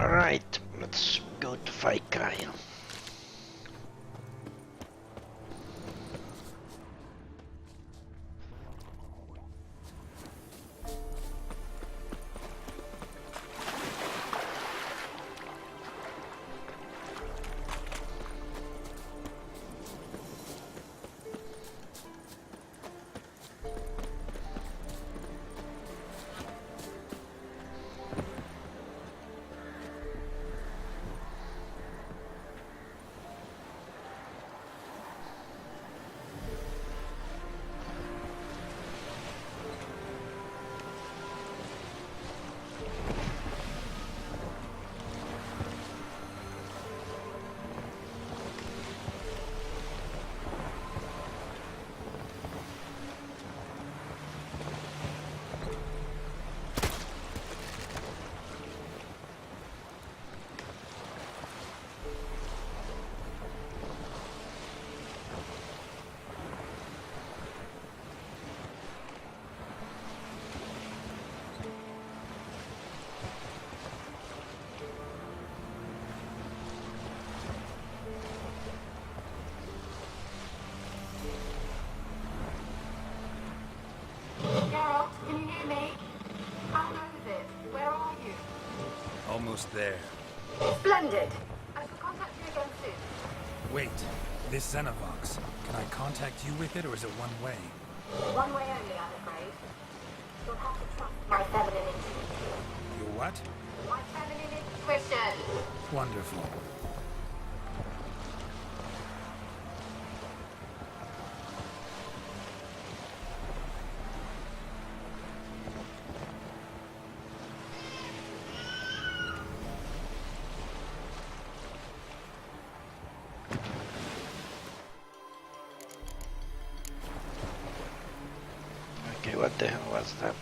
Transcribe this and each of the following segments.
Alright, let's go to fight Keira. Almost there. Splendid! I can contact you again soon. Wait, this Xenovox. Can I contact you with it, or is it one way? One way only, I'm afraid. You'll have to trust my feminine intuition. Your what? My feminine intuition! Wonderful. Okay, what the hell was that?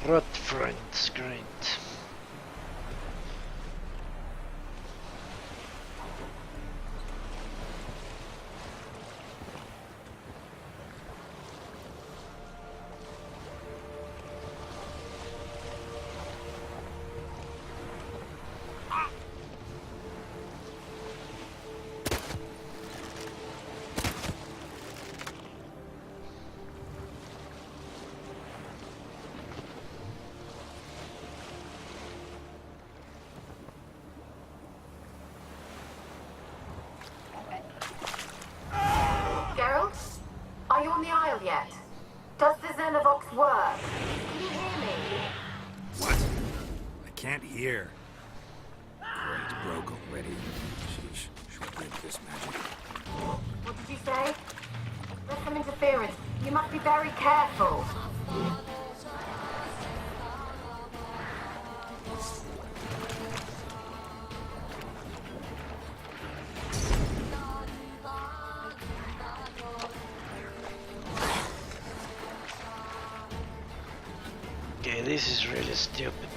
Rot friends, great. Are you on the Isle yet? Does the Xenovox work? Can you hear me? What? I can't hear. Great, broke already. Sheesh, should break this magic. What did you say? There's some interference. You must be very careful. Okay, this is really stupid.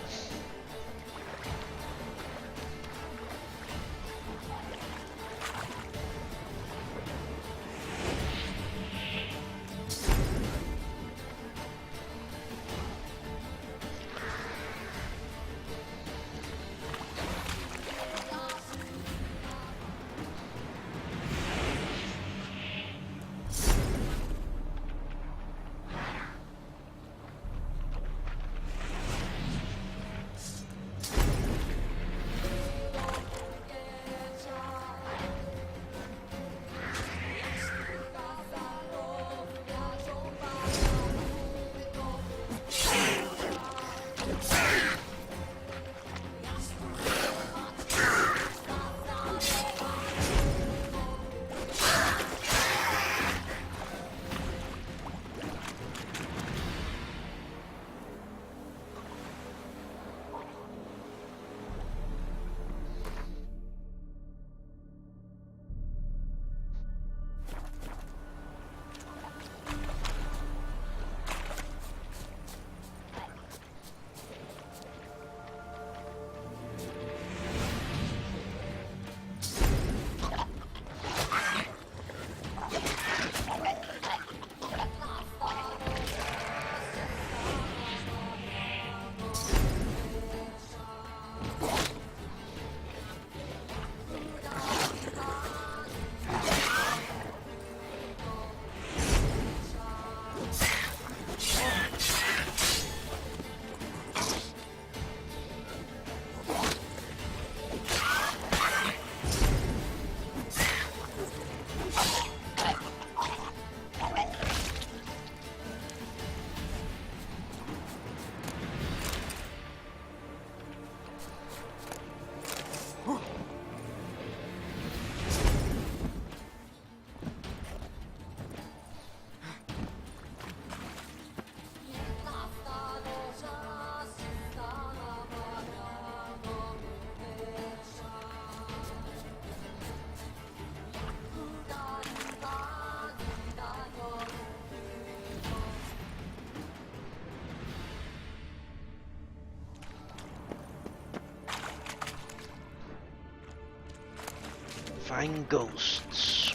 Find ghosts.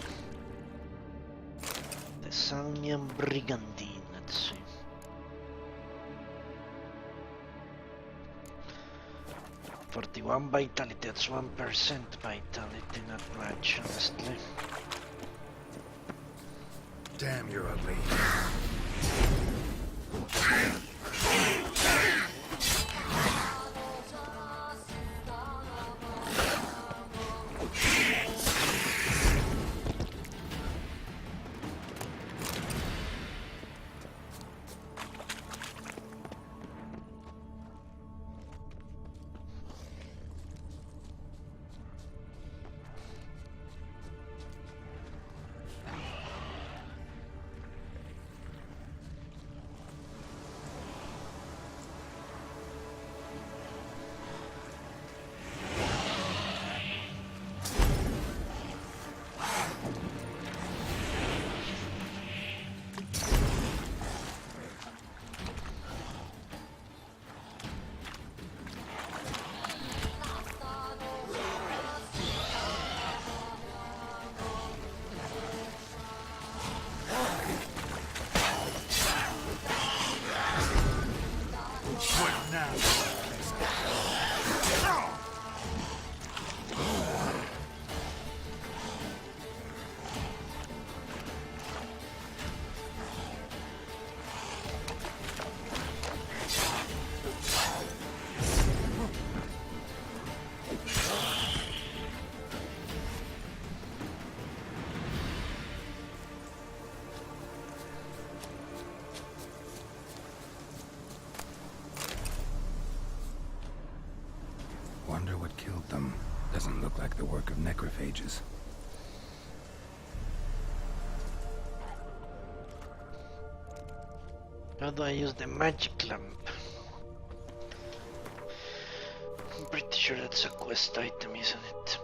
The Sonian Brigandine, let's see. "41 vitality, that's 1% vitality, not much, honestly. Damn, you're ugly. Wonder what killed them. Doesn't look like the work of necrophages. How do I use the magic lamp? I'm pretty sure that's a quest item, isn't it?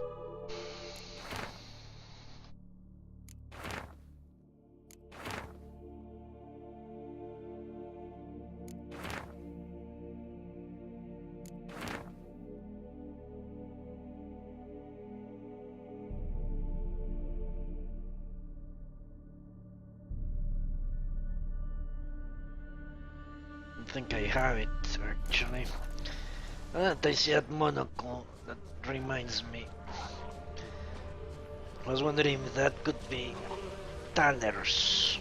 I think I have it, actually. I see that monocle. That reminds me. I was wondering if that could be Talers.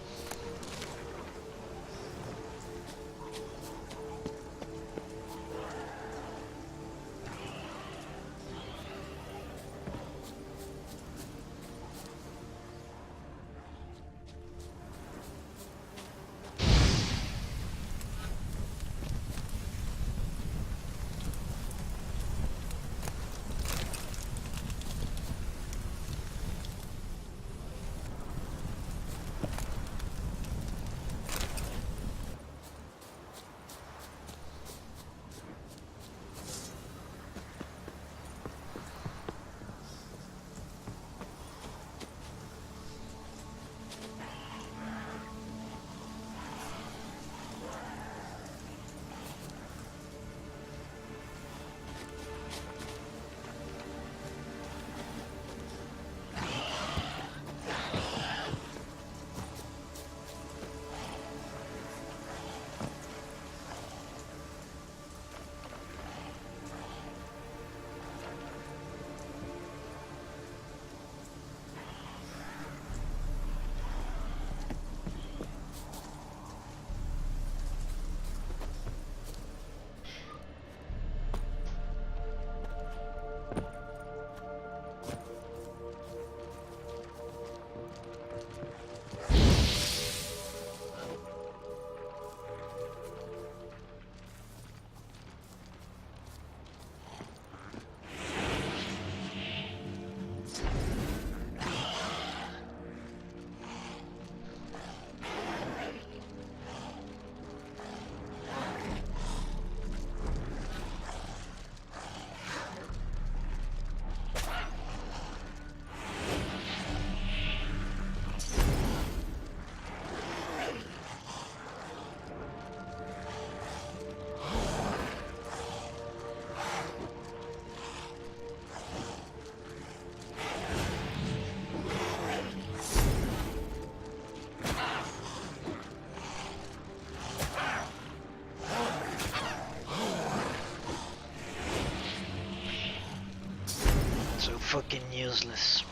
useless.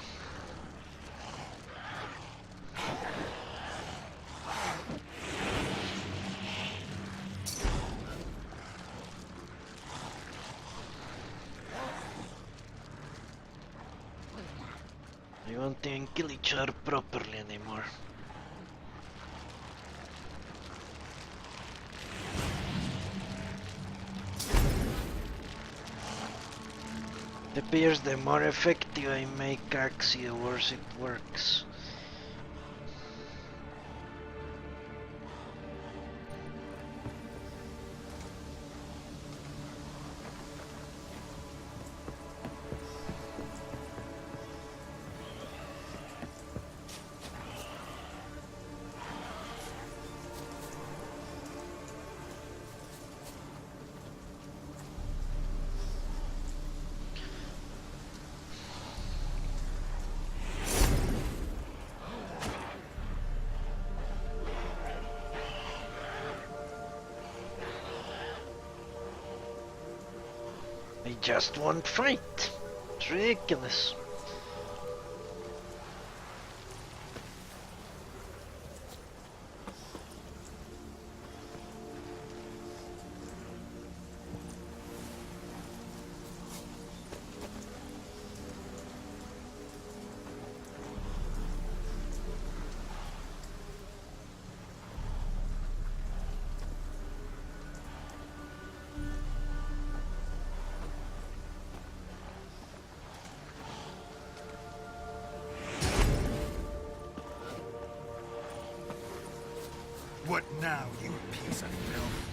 We won't even kill each other properly anymore. It appears the more effective I make Axie, the worse it works. They just won't fight. It's ridiculous. What now, you piece of filth?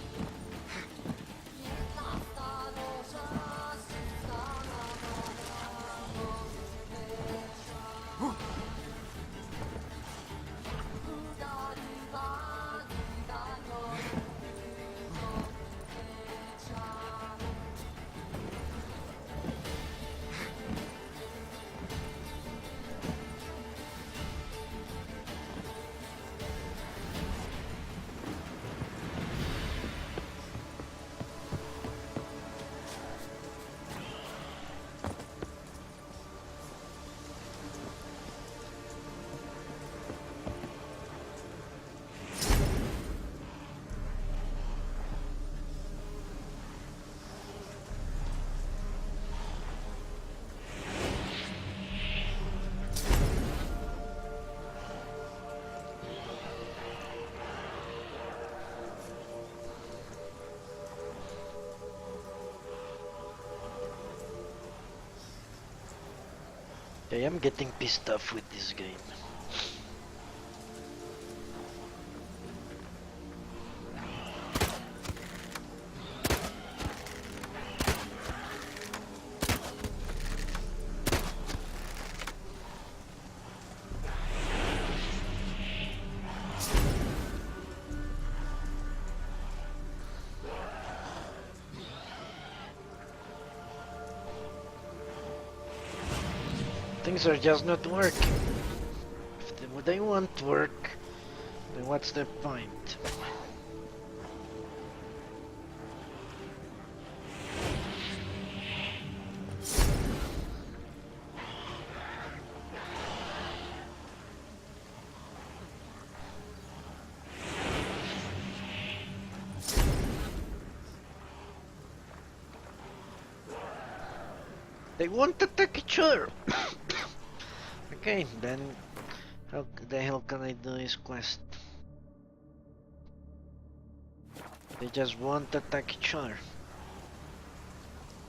I am getting pissed off with this game. Things are just not working. If they won't work, then what's the point? They won't attack each other. Okay, then how the hell can I do this quest? They just won't attack each other,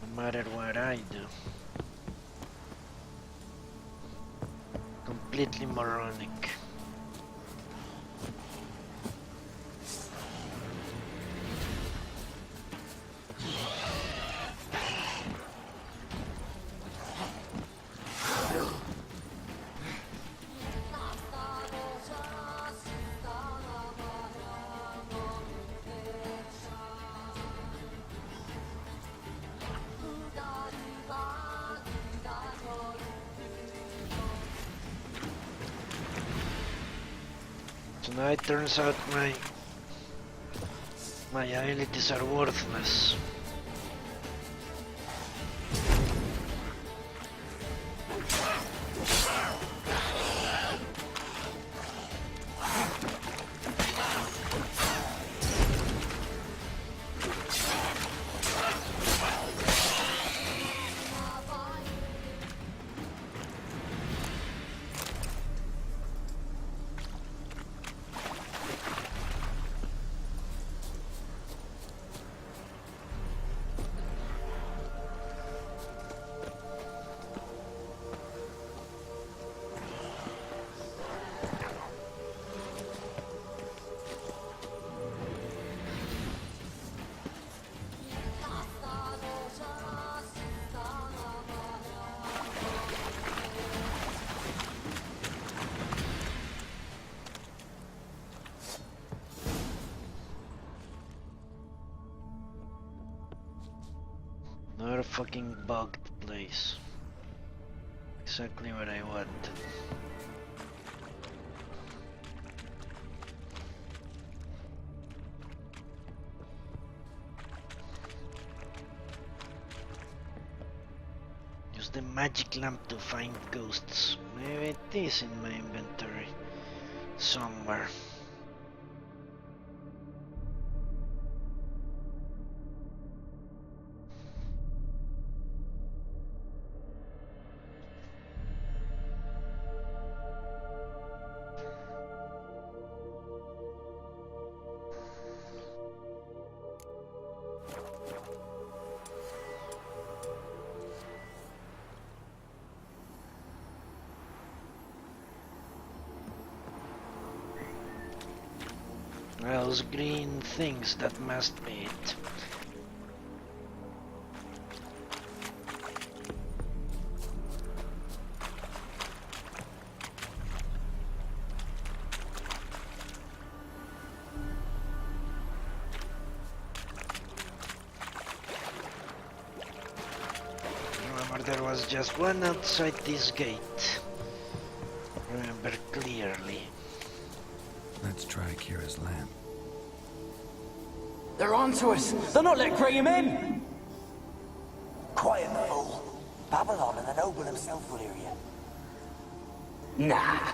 no matter what I do. Completely moronic. So now it turns out my abilities are worthless. Another fucking bugged place. Exactly what I wanted. Use the magic lamp to find ghosts. Maybe it is in my inventory somewhere. Those green things, that must be it. Remember, there was just one outside this gate. Remember clearly. Let's try Keira's lamp. They're onto us! They're not letting Graham in! Quiet, fool. Babylon and the noble himself will hear you. Nah.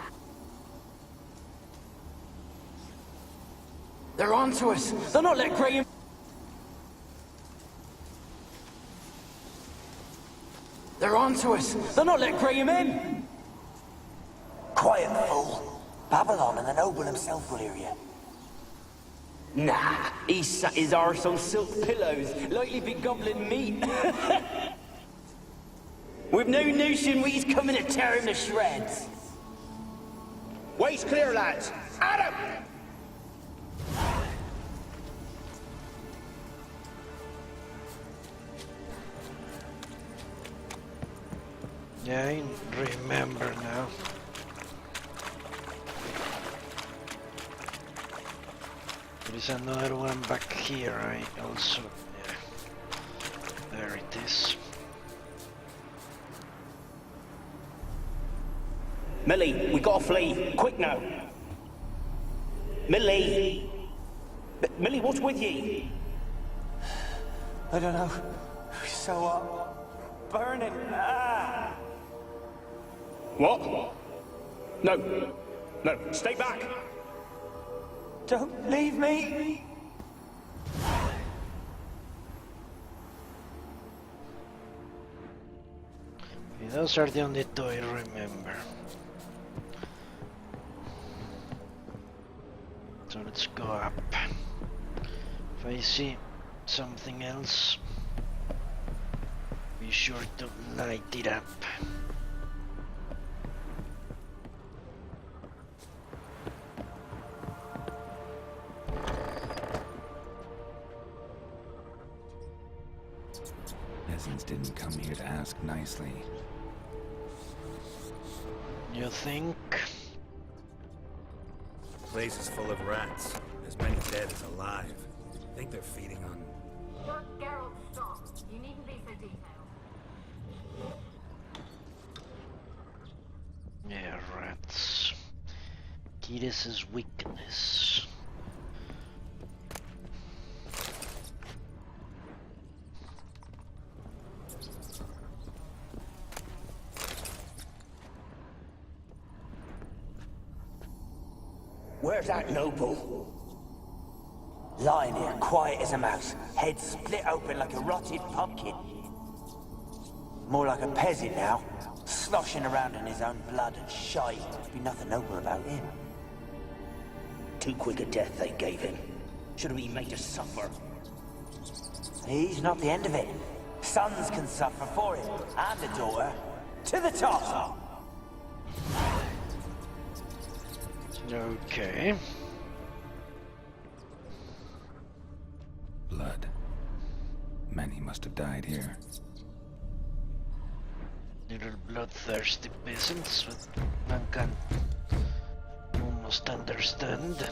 They're onto us! They're not letting Graham... They're onto us! They're not letting Graham in! Quiet, fool. Babylon and the noble himself will hear you. Nah, he sat his arse on silk pillows, likely be gobbling meat. We've no notion what he's coming to tear him to shreds. Way's clear, lads. Adam! Yeah, I remember now. There is another one back here, I also... yeah. There it is. Millie, we gotta flee. Quick now. Millie! Millie, what's with ye? I don't know. So, burning. Ah! What? No. No, stay back. Don't leave me! Those are the only two I remember. So let's go up. If I see something else, be sure to light it up. Peasants didn't come here to ask nicely. You think? The place is full of rats. As many dead as alive. I think they're feeding on... Geralt, stop. You needn't be so detailed. Yeah, rats. Keira's weakness. Where's that noble? Lying here, quiet as a mouse, head split open like a rotted pumpkin. More like a peasant now, sloshing around in his own blood and shite. There'd be nothing noble about him. Too quick a death they gave him. Should have been made to suffer. He's not the end of it. Sons can suffer for him, and a daughter. To the top! Okay. blood. Many must have died here. Little bloodthirsty peasants with one can almost understand.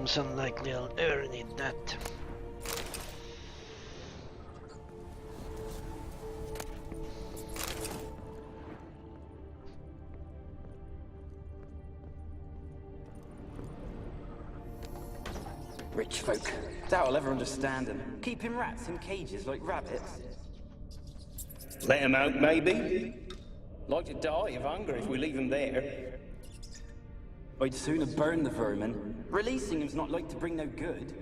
Seems unlikely I'll ever need that. Rich folk. Doubt I'll ever understand them. Keeping rats in cages like rabbits. Let him out, maybe? Like to die of hunger if we leave him there. I'd sooner burn the vermin. Releasing him's not like to bring no good.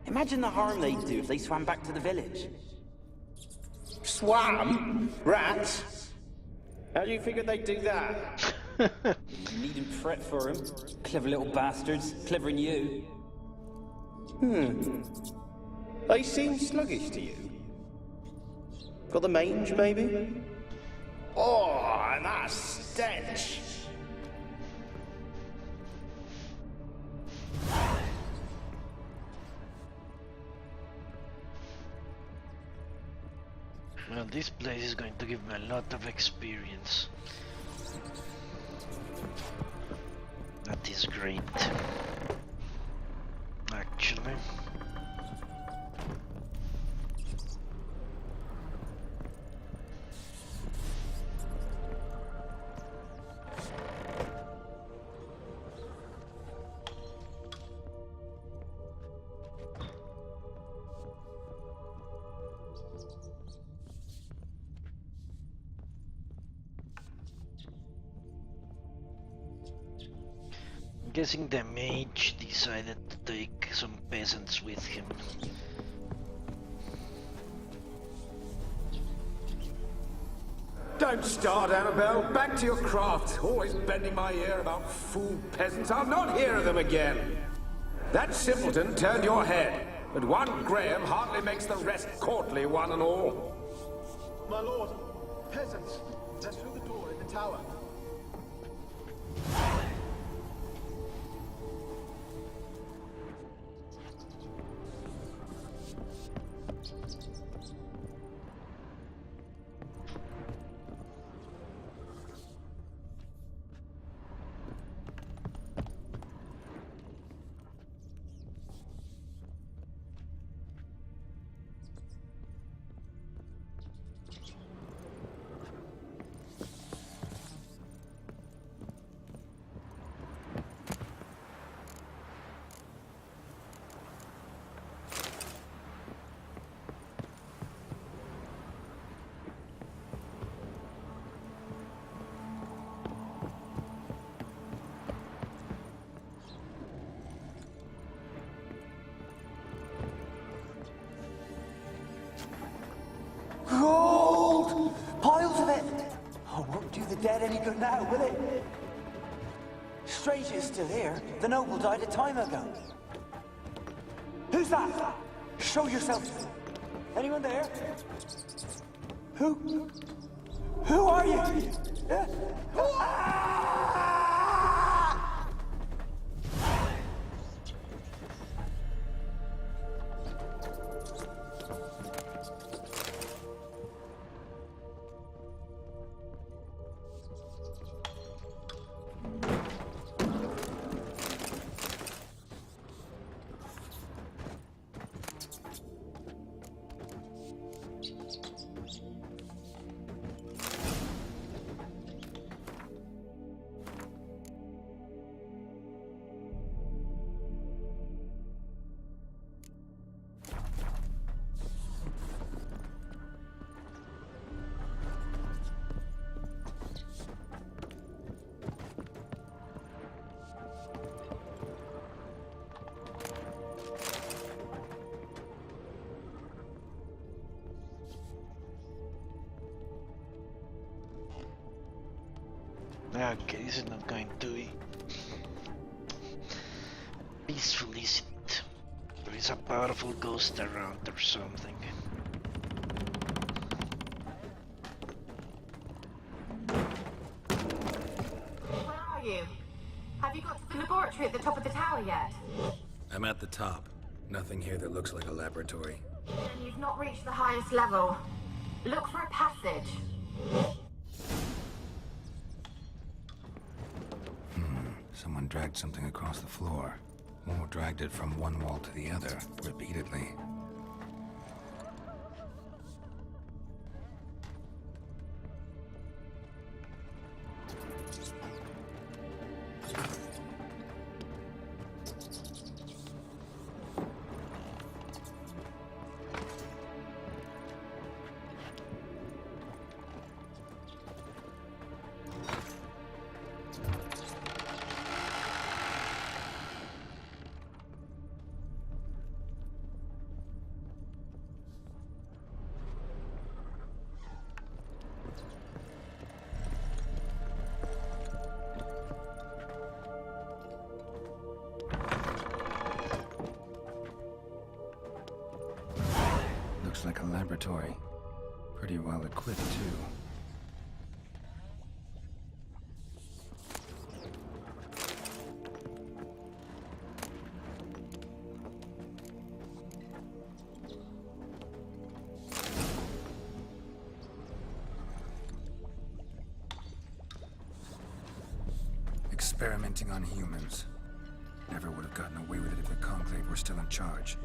Imagine the harm they'd do if they swam back to the village. Swam? Rats? How do you figure they'd do that? You needn't fret for 'em. Clever little bastards. Clever than you. They seem sluggish to you. Got the mange, maybe? Oh, and that stench! Well, this place is going to give me a lot of experience. That is great. Actually. I'm guessing the mage decided to take some peasants with him. Don't start, Annabelle. Back to your craft. Always bending my ear about fool peasants. I'll not hear of them again. That simpleton turned your head, but one Graham hardly makes the rest courtly, one and all. My lord, peasants, they're through the door in the tower. Gold! Piles of it! Oh, won't do the dead any good now, will it? Stranger is still here. The noble died a time ago. Who's that? Show yourself. Anyone there? Who? Who are you? Ah! Okay, this is not going to be peaceful, is it? There is a powerful ghost around or something. Where are you? Have you got to the laboratory at the top of the tower yet? I'm at the top. Nothing here that looks like a laboratory. Then you've not reached the highest level. Look for a passage. Someone dragged something across the floor. Or dragged it from one wall to the other, repeatedly. Looks like a laboratory. Pretty well equipped, too. Experimenting on humans. Never would have gotten away with it if the Conclave were still in charge.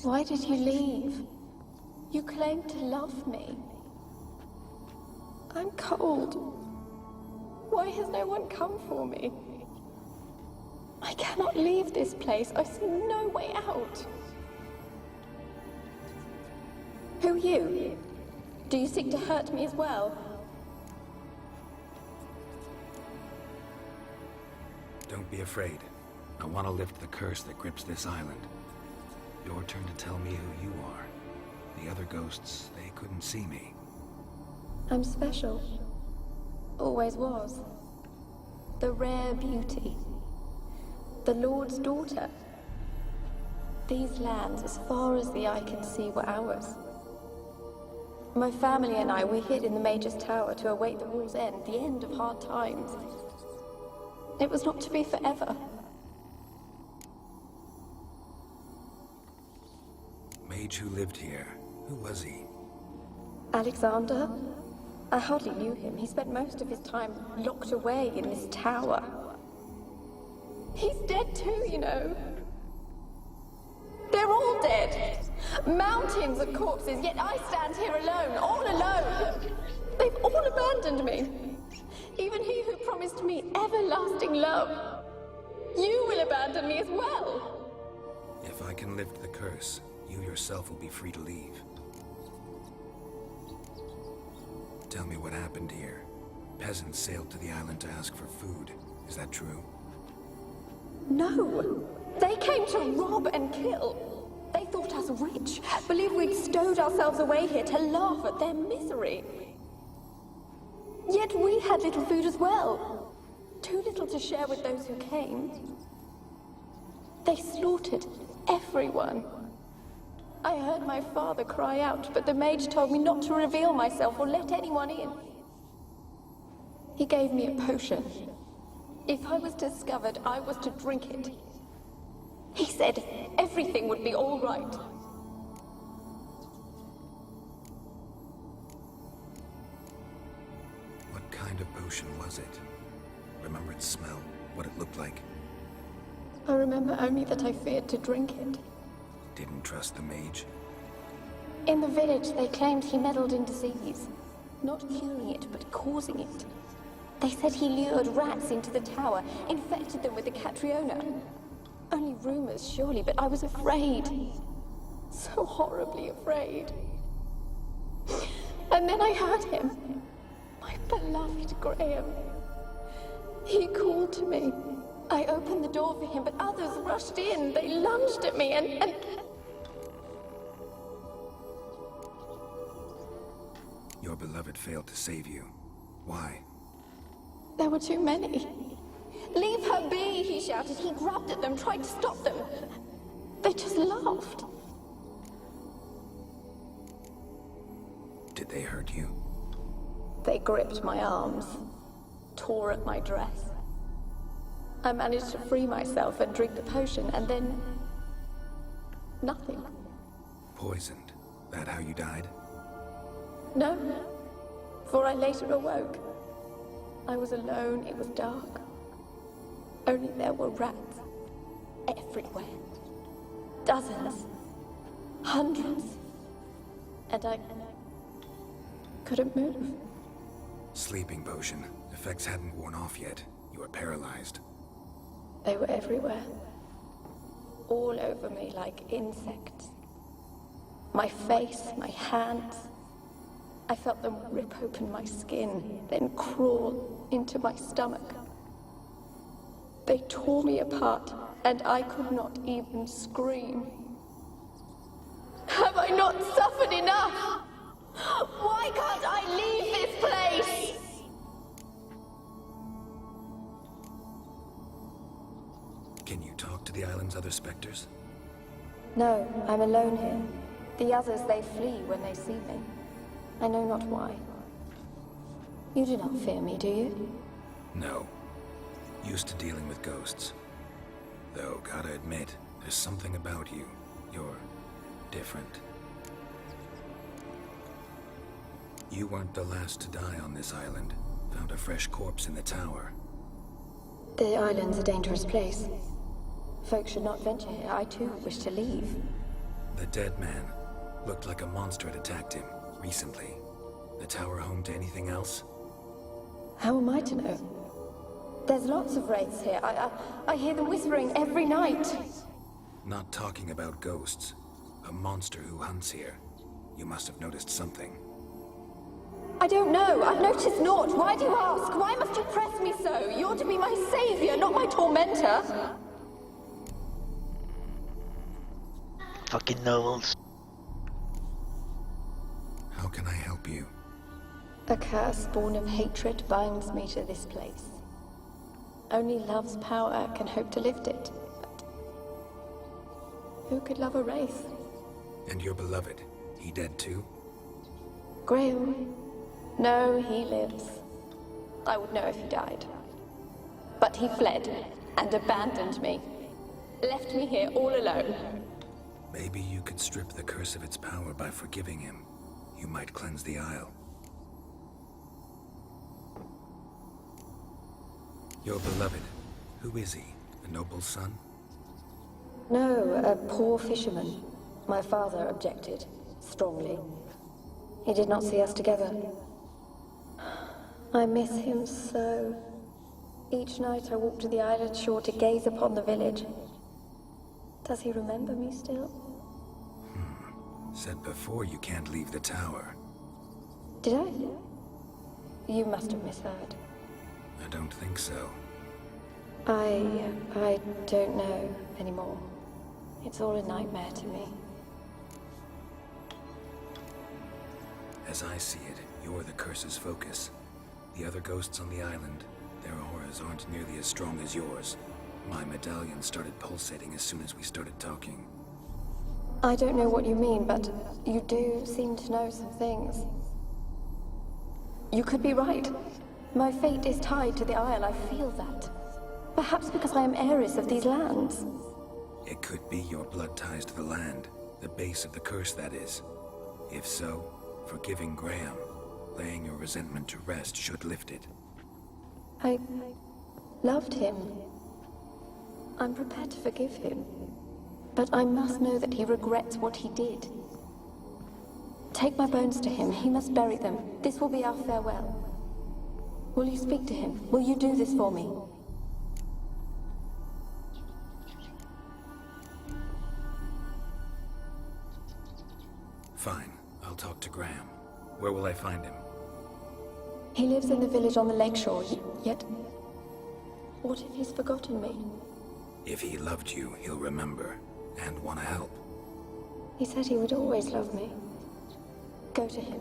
Why did you leave? You claimed to love me. I'm cold. Why has no one come for me? I cannot leave this place. I see no way out. Who are you? Do you seek to hurt me as well? Don't be afraid. I want to lift the curse that grips this island. Your turn to tell me who you are. The other ghosts, they couldn't see me. I'm special. Always was. The rare beauty. The Lord's daughter. These lands, as far as the eye can see, were ours. My family and I, we hid in the Major's Tower to await the war's end, the end of hard times. It was not to be forever. Mage who lived here. Who was he? Alexander? I hardly knew him. He spent most of his time locked away in this tower. He's dead too, you know. They're all dead. Mountains of corpses, yet I stand here alone, all alone. They've all abandoned me. Even he who promised me everlasting love. You will abandon me as well. If I can lift the curse, you yourself will be free to leave. Tell me what happened here. Peasants sailed to the island to ask for food. Is that true? No. They came to rob and kill. They thought us rich, believed we'd stowed ourselves away here to laugh at their misery. Yet we had little food as well. Too little to share with those who came. They slaughtered everyone. I heard my father cry out, but the mage told me not to reveal myself or let anyone in. He gave me a potion. If I was discovered, I was to drink it. He said everything would be all right. What kind of potion was it? Remember its smell? What it looked like? I remember only that I feared to drink it. Didn't trust the mage? In the village, they claimed he meddled in disease. Not curing it, but causing it. They said he lured rats into the tower, infected them with the Catriona. Only rumors, surely, but I was afraid. So horribly afraid. And then I heard him. My beloved Graham. He called to me. I opened the door for him, but others rushed in. They lunged at me and... Your beloved failed to save you. Why? There were too many. Leave her be, he shouted. He grabbed at them, tried to stop them. They just laughed. Did they hurt you? They gripped my arms, tore at my dress. I managed to free myself and drink the potion, and then... nothing. Poisoned? That how you died? No, for I later awoke. I was alone, it was dark. Only there were rats everywhere. Dozens. Hundreds. And I couldn't move. Sleeping potion. Effects hadn't worn off yet. You were paralyzed. They were everywhere. All over me like insects. My face, my hands. I felt them rip open my skin, then crawl into my stomach. They tore me apart, and I could not even scream. Have I not suffered enough? Why can't I leave this place? Can you talk to the island's other specters? No, I'm alone here. The others, they flee when they see me. I know not why. You do not fear me, do you? No. Used to dealing with ghosts. Though, gotta admit, there's something about you. You're different. You weren't the last to die on this island. Found a fresh corpse in the tower. The island's a dangerous place. Folks should not venture here. I too wish to leave. The dead man. Looked like a monster had attacked him. Recently. The tower home to anything else? How am I to know? There's lots of wraiths here. I hear them whispering every night. Not talking about ghosts. A monster who hunts here. You must have noticed something. I don't know. I've noticed naught. Why do you ask? Why must you press me so? You're to be my savior, not my tormentor. Fucking novels. How can I help you? A curse born of hatred binds me to this place. Only love's power can hope to lift it. But who could love a wraith? And your beloved, he dead too? Graham? No, he lives. I would know if he died. But he fled and abandoned me. Left me here all alone. Maybe you could strip the curse of its power by forgiving him. You might cleanse the Isle. Your beloved, who is he? A noble son? No, a poor fisherman. My father objected, strongly. He did not see us together. I miss him so. Each night I walk to the island shore to gaze upon the village. Does he remember me still? Said before you can't leave the tower. Did I? You must have misheard. I don't think so. I don't know anymore. It's all a nightmare to me. As I see it, you're the curse's focus. The other ghosts on the island, their auras aren't nearly as strong as yours. My medallion started pulsating as soon as we started talking. I don't know what you mean, but you do seem to know some things. You could be right. My fate is tied to the Isle, I feel that. Perhaps because I am heiress of these lands. It could be your blood ties to the land, the base of the curse, that is. If so, forgiving Graham, laying your resentment to rest should lift it. I loved him. I'm prepared to forgive him. But I must know that he regrets what he did. Take my bones to him. He must bury them. This will be our farewell. Will you speak to him? Will you do this for me? Fine. I'll talk to Graham. Where will I find him? He lives in the village on the lakeshore, yet... What if he's forgotten me? If he loved you, he'll remember. And want to help. He said he would always love me. Go to him.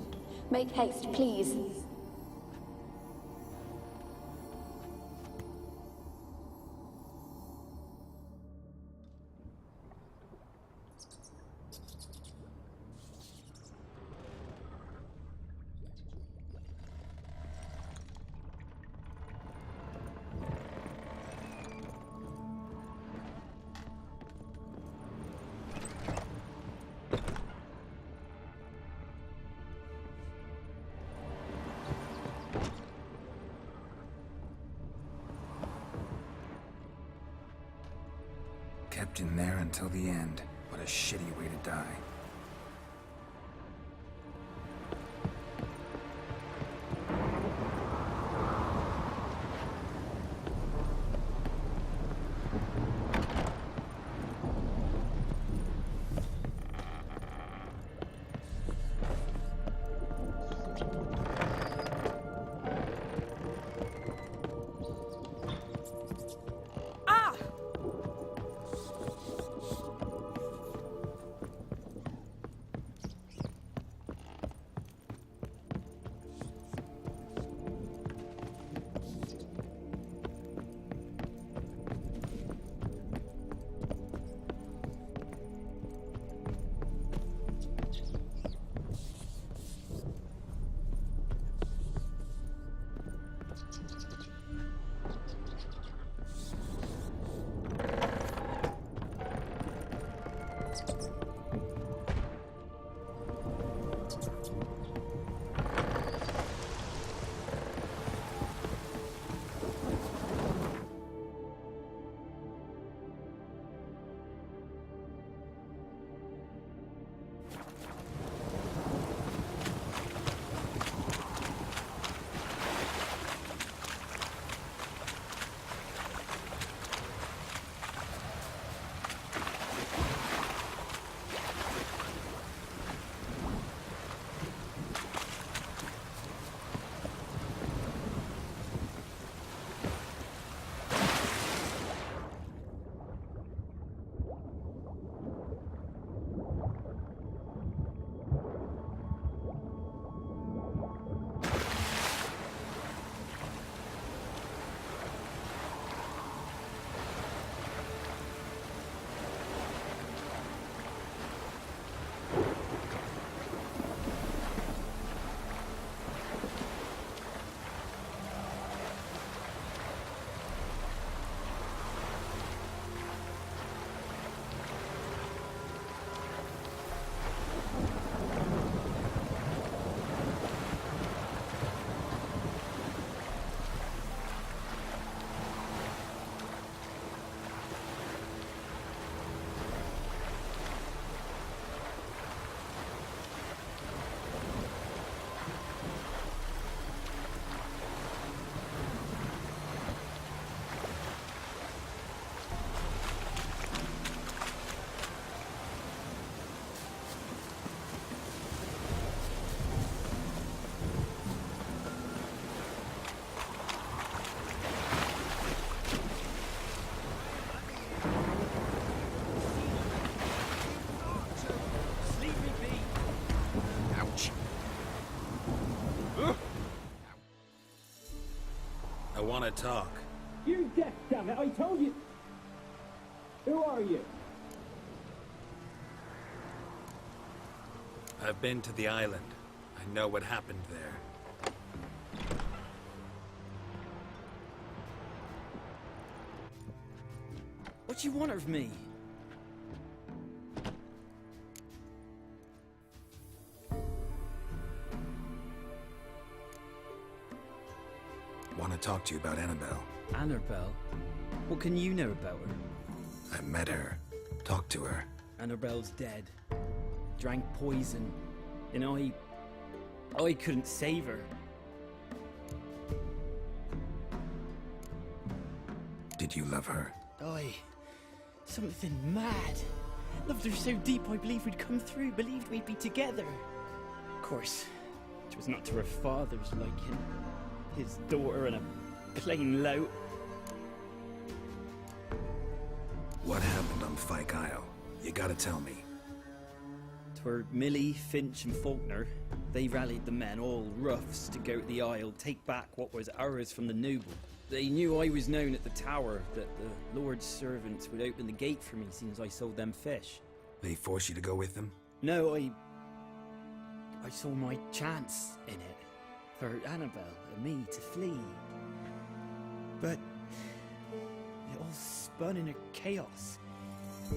Make haste, please. Trapped in there until the end. What a shitty way to die. I want to talk. You deaf, damn it! I told you. Who are you? I've been to the island. I know what happened there. What do you want of me? Want to talk to you about Annabelle. Annabelle? What can you know about her? I met her. Talked to her. Annabelle's dead. Drank poison. And I couldn't save her. Did you love her? Something mad. Loved her so deep I believed we'd come through, believed we'd be together. Of course, it was not to her father's liking. His daughter and a plain lout. What happened on Fyke Isle? You gotta tell me. Twere Millie, Finch and Faulkner. They rallied the men, all roughs, to go to the Isle, take back what was ours from the noble. They knew I was known at the tower, that the Lord's servants would open the gate for me since I sold them fish. They forced you to go with them? No, I saw my chance in it. For Annabelle and me to flee. But it all spun in a chaos.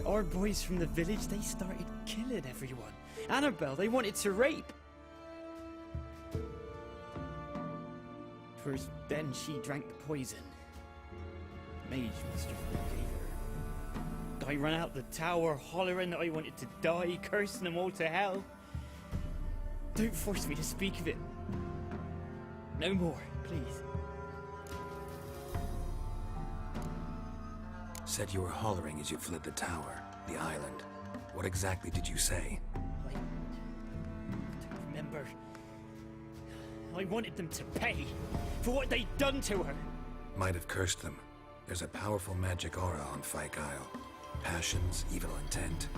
Our boys from the village, they started killing everyone. Annabelle, they wanted to rape. First, then she drank the poison. Mage must have gave her. I ran out the tower hollering that I wanted to die, cursing them all to hell. Don't force me to speak of it. No more, please. Said you were hollering as you fled the tower, the island. What exactly did you say? I don't remember. I wanted them to pay for what they'd done to her. Might have cursed them. There's a powerful magic aura on Fyke Isle. Passions, evil intent,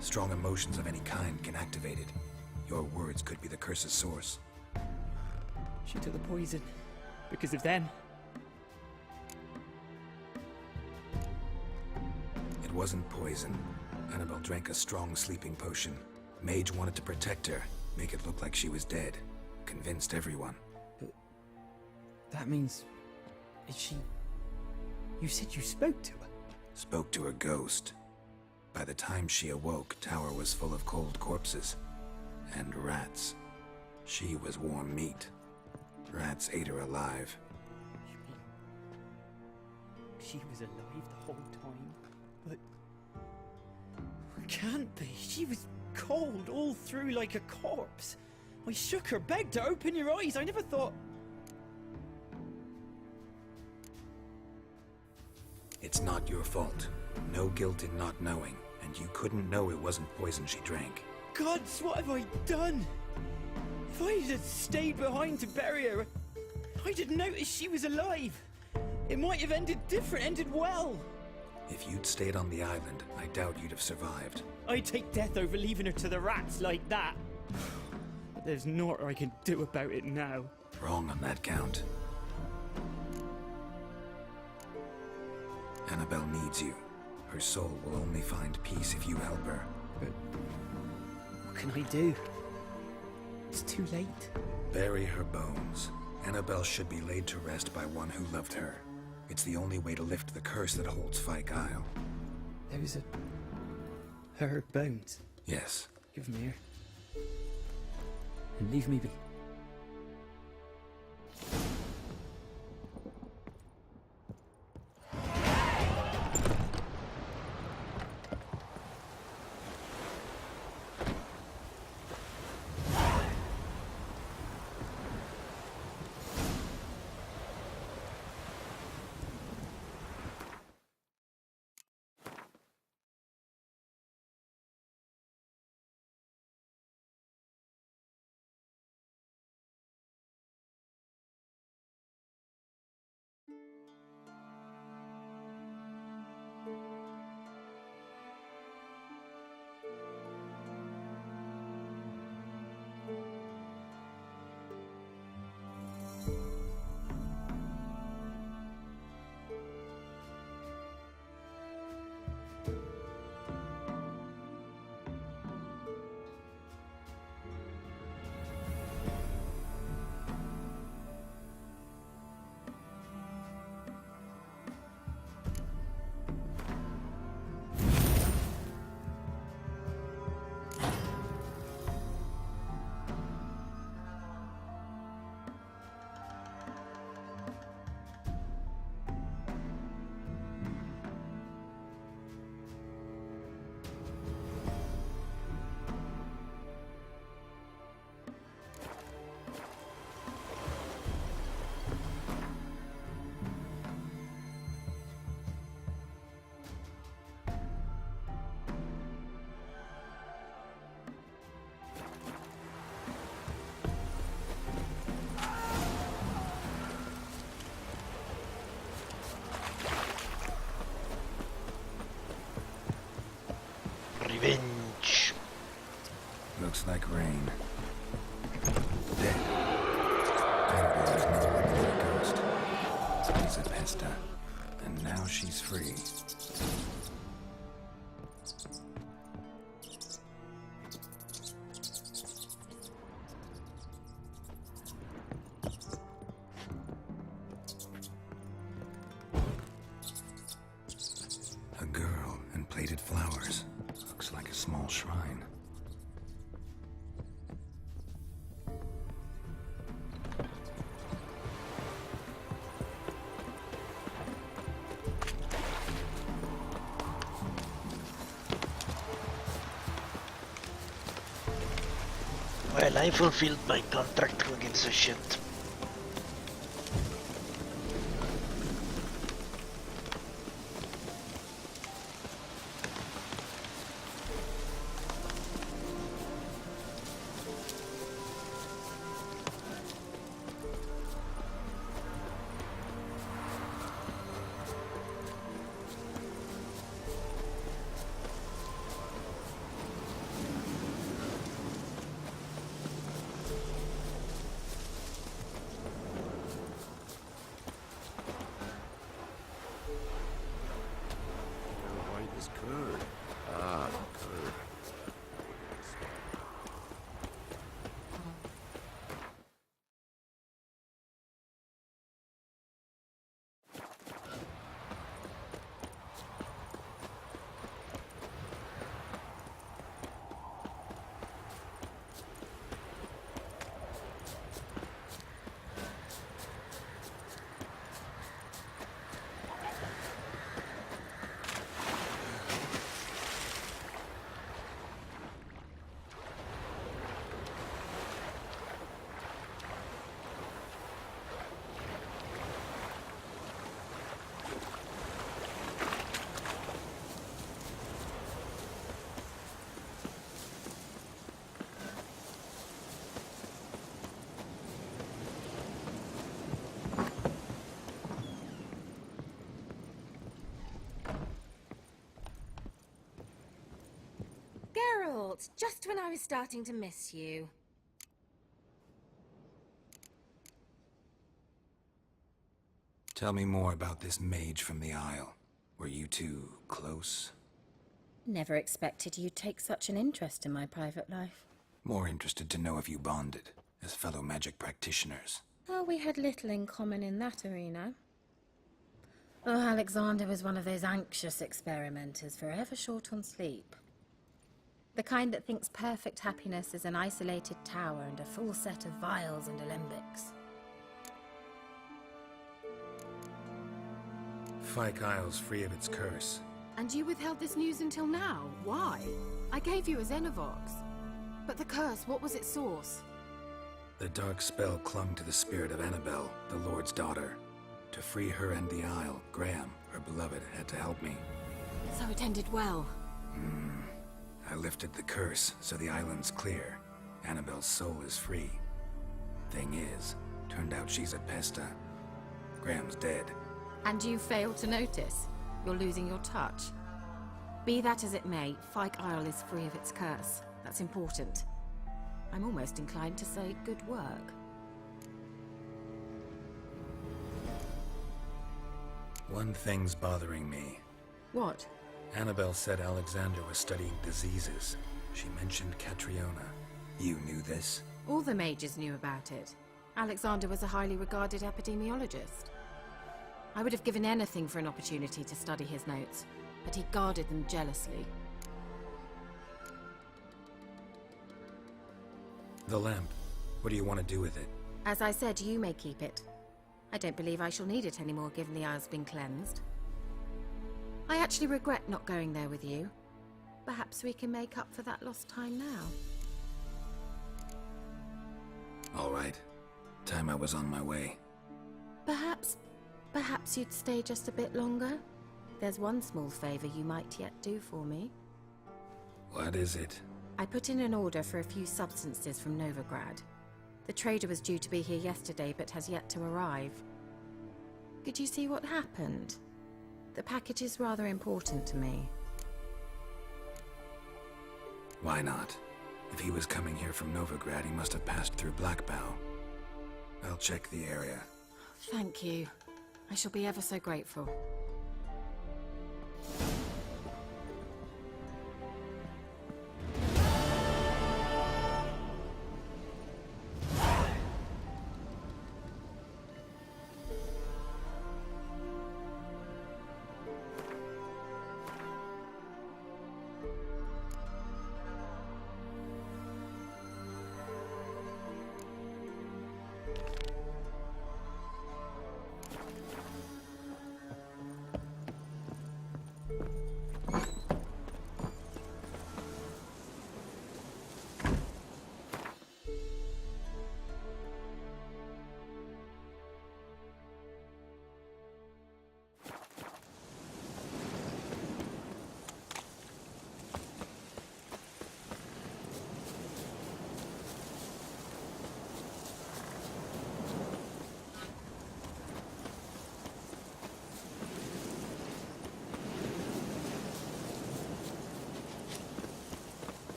strong emotions of any kind can activate it. Your words could be the curse's source. She took the poison because of them. It wasn't poison. Annabelle drank a strong sleeping potion. Mage wanted to protect her, make it look like she was dead. Convinced everyone. But that means... is she... You said you spoke to her? Spoke to a ghost. By the time she awoke, Tower was full of cold corpses. And rats. She was warm meat. Rats ate her alive. You mean... she was alive the whole time? But... it can't be. She was cold all through like a corpse. I shook her, begged her, open your eyes. I never thought... It's not your fault. No guilt in not knowing, and you couldn't know it wasn't poison she drank. Gods, what have I done? If I had stayed behind to bury her, I didn't notice she was alive. It might have ended different, ended well. If you'd stayed on the island, I doubt you'd have survived. I'd take death over leaving her to the rats like that. But there's naught I can do about it now. Wrong on that count. Annabelle needs you. Her soul will only find peace if you help her. But what can I do? It's too late. Bury her bones. Annabelle should be laid to rest by one who loved her. It's the only way to lift the curse that holds Fyke Isle. Those are... her bones? Yes. Give them here. And leave me be. Revenge. Looks like rain. Dead. Annabelle is no longer a ghost. She's a pesta. And now she's free. A girl and plated flowers. Looks like a small shrine. Well, I fulfilled my contract. Who gives a shit? Geralt, just when I was starting to miss you. Tell me more about this mage from the Isle. Were you two close? Never expected you'd take such an interest in my private life. More interested to know if you bonded, as fellow magic practitioners. Oh, we had little in common in that arena. Oh, Alexander was one of those anxious experimenters, forever short on sleep. The kind that thinks perfect happiness is an isolated tower and a full set of vials and alembics. Fyke Isle's free of its curse. And you withheld this news until now? Why? I gave you a Xenovox. But the curse, what was its source? The dark spell clung to the spirit of Annabelle, the Lord's daughter. To free her and the Isle, Graham, her beloved, had to help me. So it ended well. I lifted the curse, so the island's clear. Annabelle's soul is free. Thing is, turned out she's a pesta. Graham's dead. And you failed to notice? You're losing your touch. Be that as it may, Fyke Isle is free of its curse. That's important. I'm almost inclined to say good work. One thing's bothering me. What? Annabelle said Alexander was studying diseases. She mentioned Catriona. You knew this? All the mages knew about it. Alexander was a highly regarded epidemiologist. I would have given anything for an opportunity to study his notes, but he guarded them jealously. The lamp. What do you want to do with it? As I said, you may keep it. I don't believe I shall need it anymore, given the Isle's been cleansed. I actually regret not going there with you. Perhaps we can make up for that lost time now. All right. Time I was on my way. Perhaps you'd stay just a bit longer? There's one small favor you might yet do for me. What is it? I put in an order for a few substances from Novigrad. The trader was due to be here yesterday, but has yet to arrive. Could you see what happened? The package is rather important to me. Why not? If he was coming here from Novigrad, he must have passed through Blackbow. I'll check the area. Thank you. I shall be ever so grateful.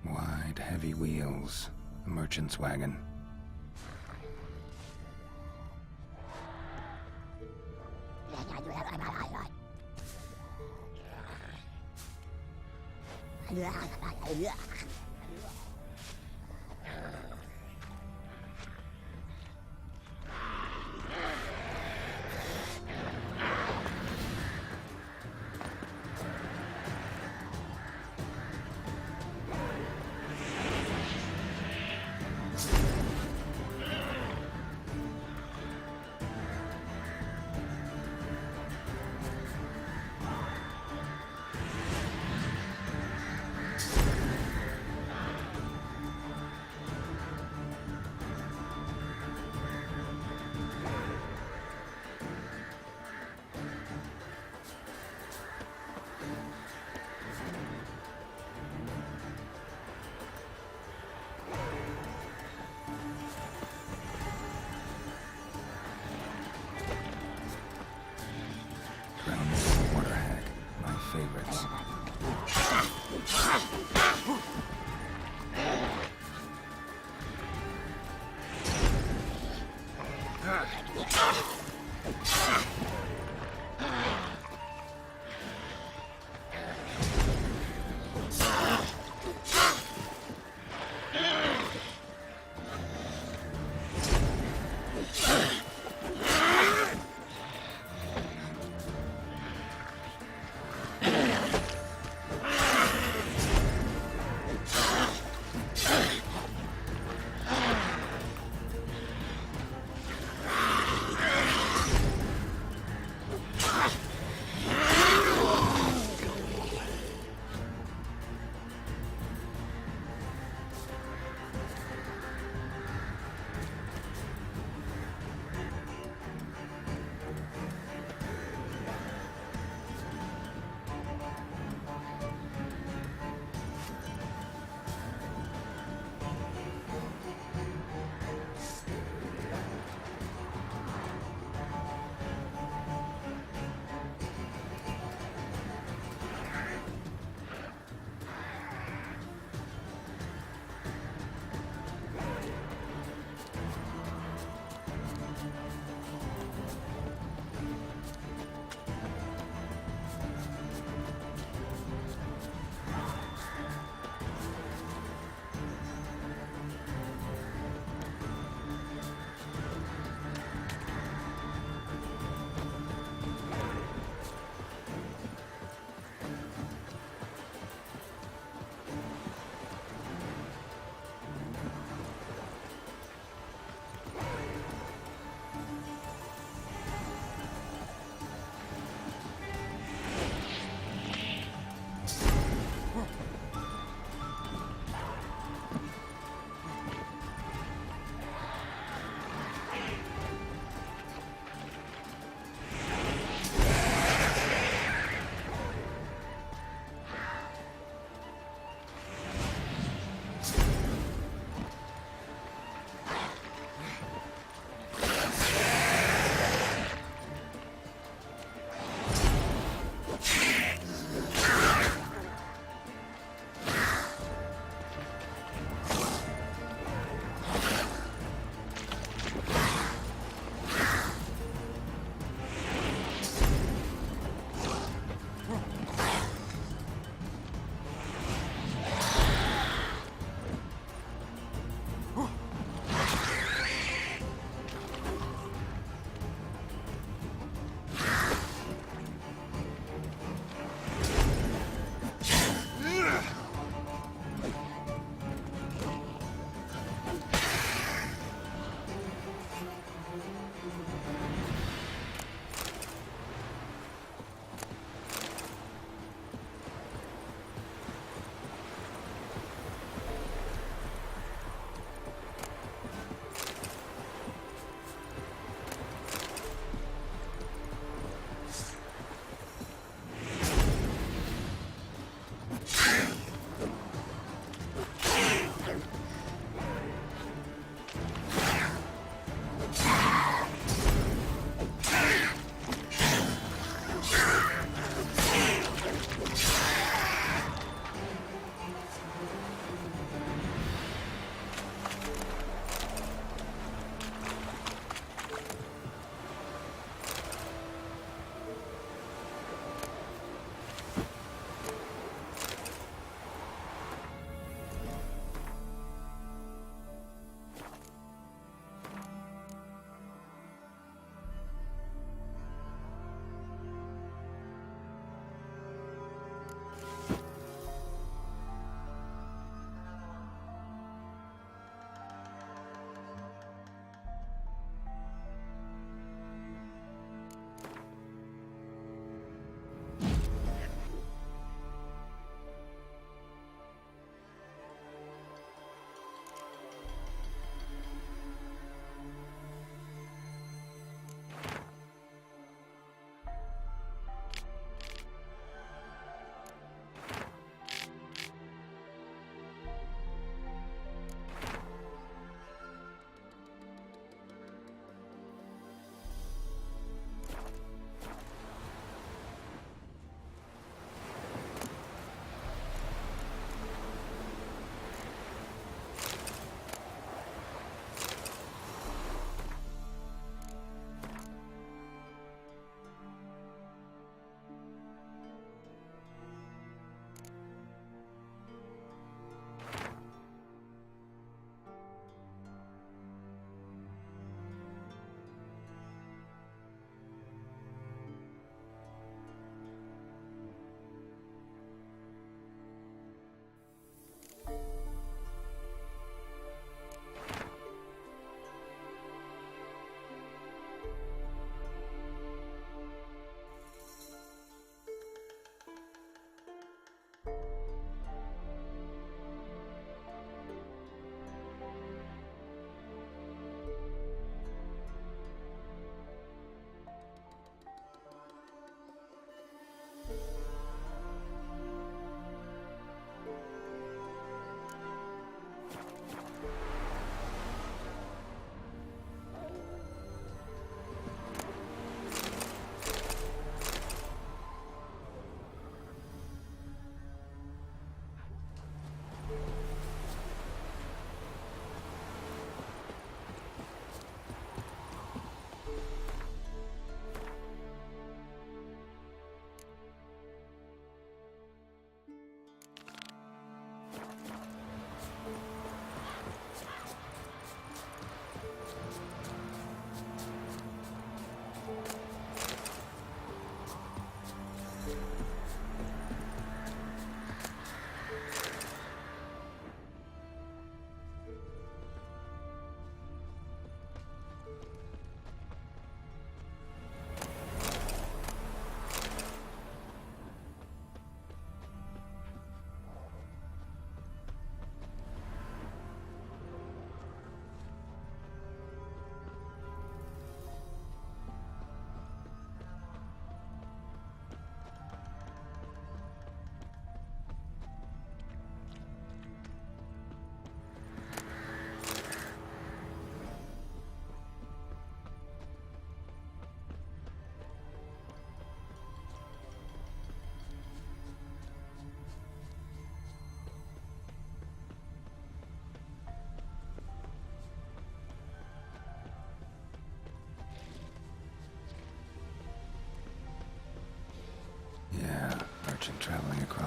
Wide, heavy wheels. A merchant's wagon. Favorites.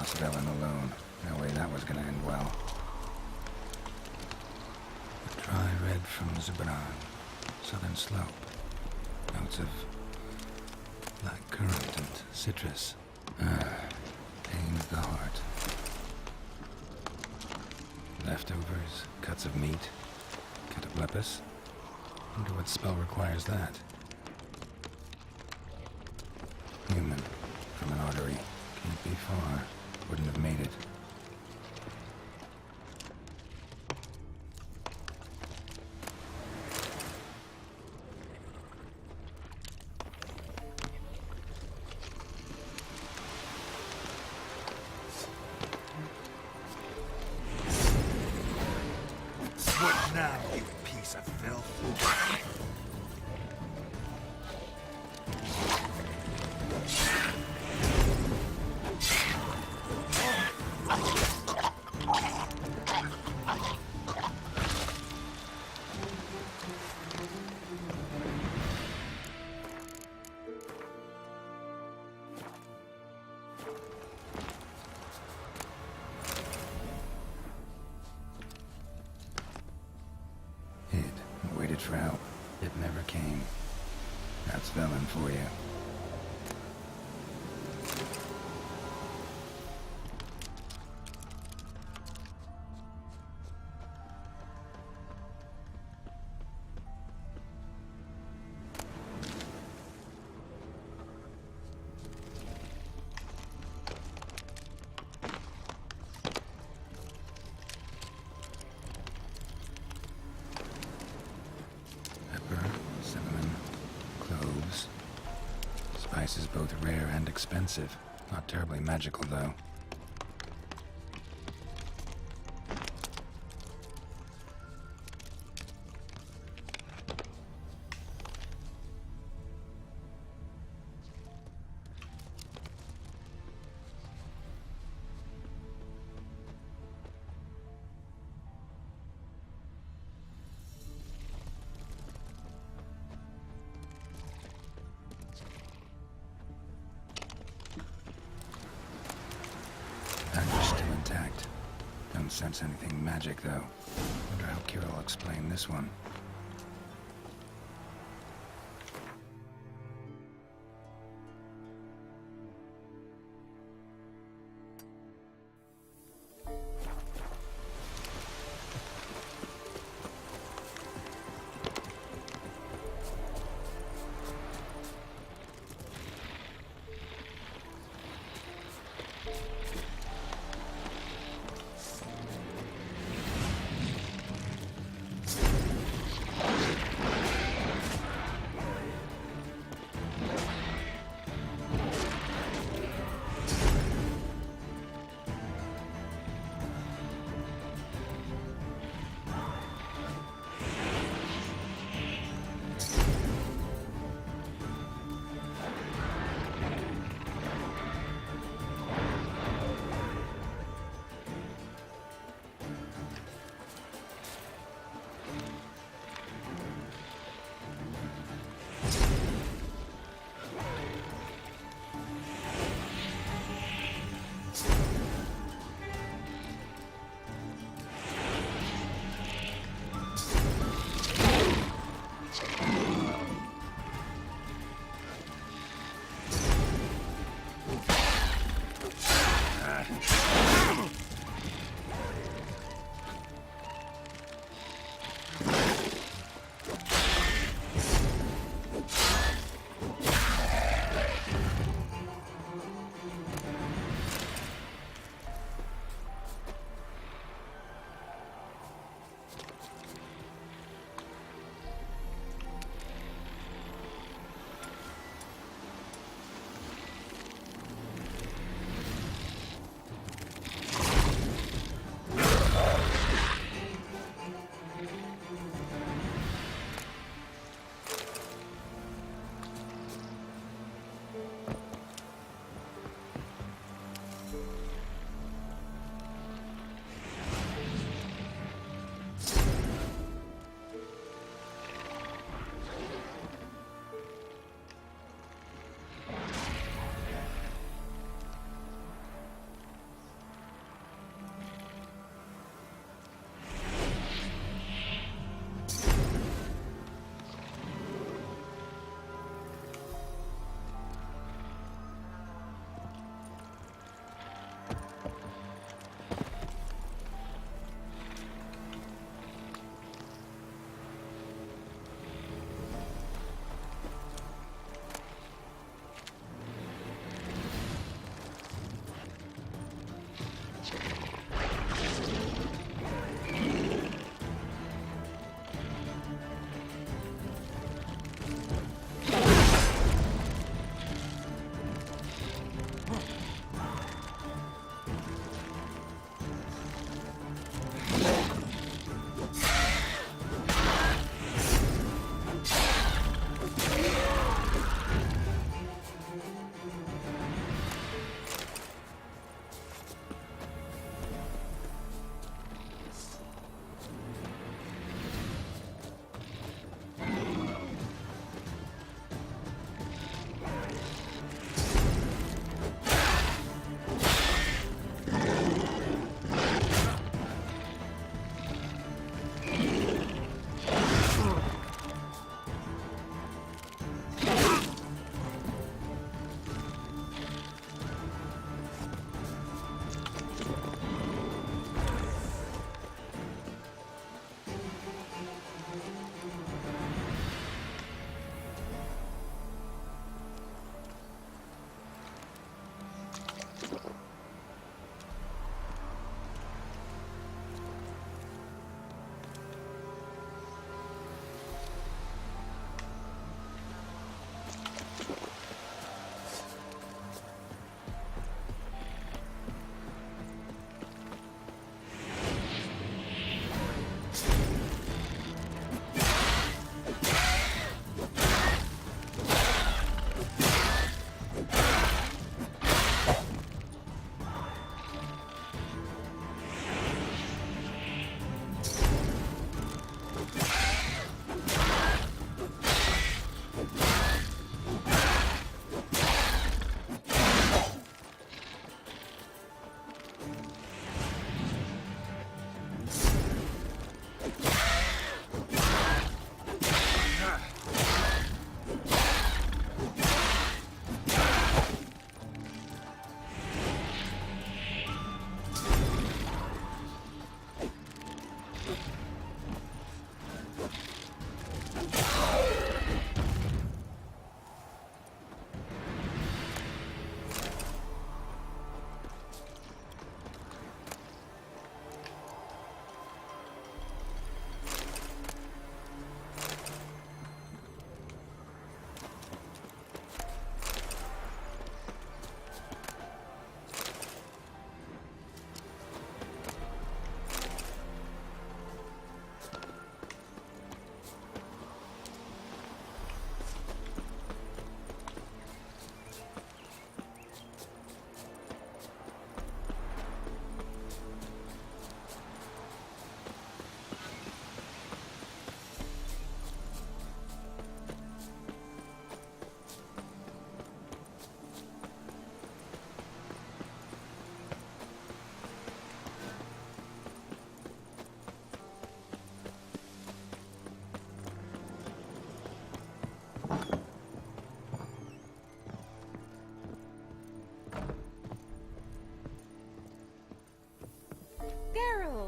lost Velen alone. No way that was gonna end well. A dry red from Zubran. Southern slope. Notes of black currant and citrus. Pains the heart. Leftovers, cuts of meat, cataplepis. Wonder what spell requires that. Human, from an artery. Can't be far. Wouldn't have made it. What now, you piece of filth? Waited for help. It never came. That's Velen for you. Spice is both rare and expensive. Not terribly magical, though. Don't sense anything magic, though. Wonder how Keira will explain this one.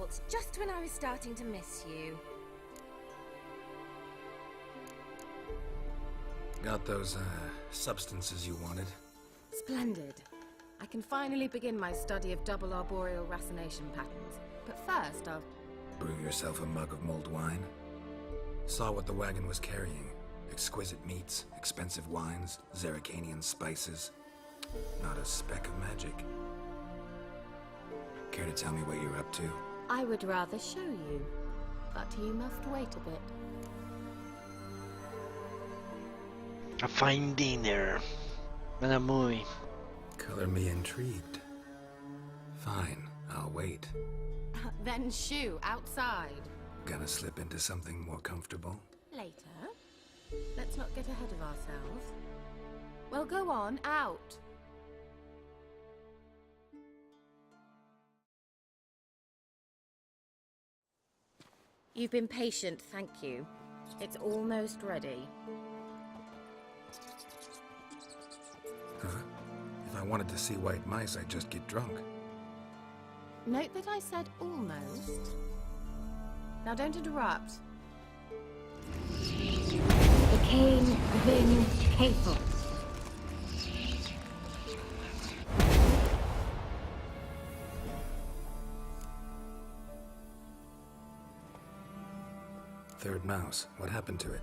fault, just when I was starting to miss you. Got those, substances you wanted? Splendid. I can finally begin my study of double arboreal racination patterns. But first, I'll... Brew yourself a mug of mulled wine? Saw what the wagon was carrying. Exquisite meats, expensive wines, Zerricanian spices. Not a speck of magic. Care to tell me what you're up to? I would rather show you, but you must wait a bit. A fine dinner. And a movie. Color me intrigued. Fine, I'll wait. Then shoo, outside. Gonna slip into something more comfortable? Later. Let's not get ahead of ourselves. Well, go on, out. You've been patient, thank you. It's almost ready. Huh? If I wanted to see white mice, I'd just get drunk. Note that I said almost. Now don't interrupt. The Kane Vin Capel. Third mouse. What happened to it?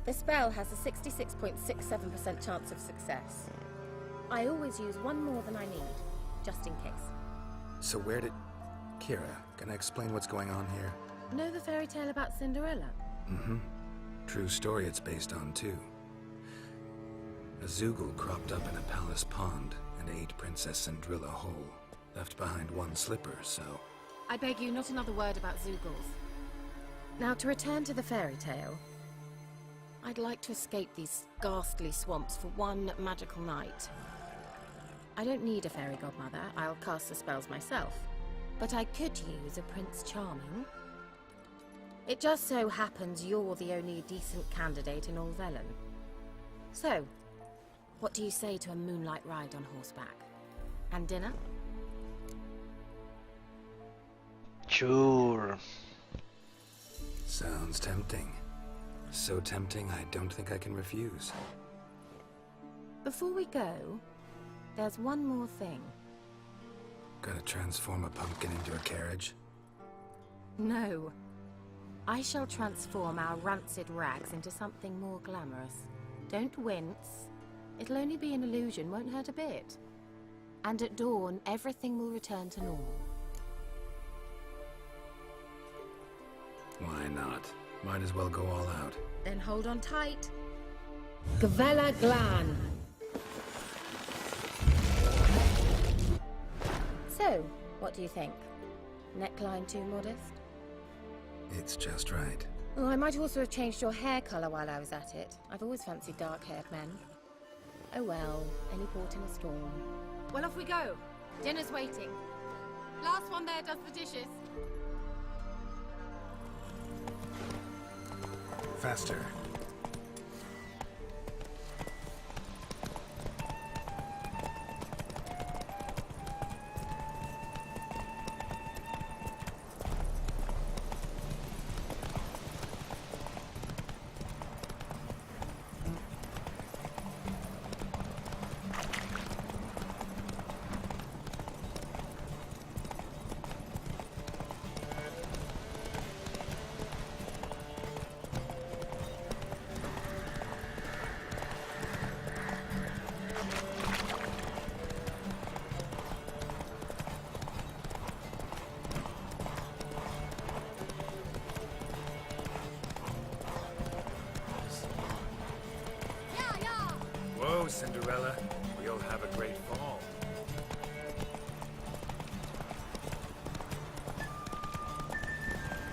The spell has a 66.67% chance of success. I always use one more than I need, just in case. So where did... Keira, can I explain what's going on here? Know the fairy tale about Cinderella? Mm-hmm. True story it's based on, too. A Zoogle cropped up in a palace pond and ate Princess Cinderella whole. Left behind one slipper, so... I beg you, not another word about Zoogles. Now, to return to the fairy tale, I'd like to escape these ghastly swamps for one magical night. I don't need a fairy godmother, I'll cast the spells myself. But I could use a Prince Charming. It just so happens you're the only decent candidate in all Velen. So, what do you say to a moonlight ride on horseback? And dinner? Sure. Sounds tempting. So tempting, I don't think I can refuse. Before we go, there's one more thing. Gotta transform a pumpkin into a carriage? No. I shall transform our rancid rags into something more glamorous. Don't wince. It'll only be an illusion, won't hurt a bit. And at dawn, everything will return to normal. Why not? Might as well go all out. Then hold on tight. Gavella Glan. So, what do you think? Neckline too modest? It's just right. Oh, I might also have changed your hair colour while I was at it. I've always fancied dark-haired men. Oh well, any port in a storm. Well, off we go. Dinner's waiting. Last one there does the dishes. Faster. Whoa, Cinderella. We'll have a great fall.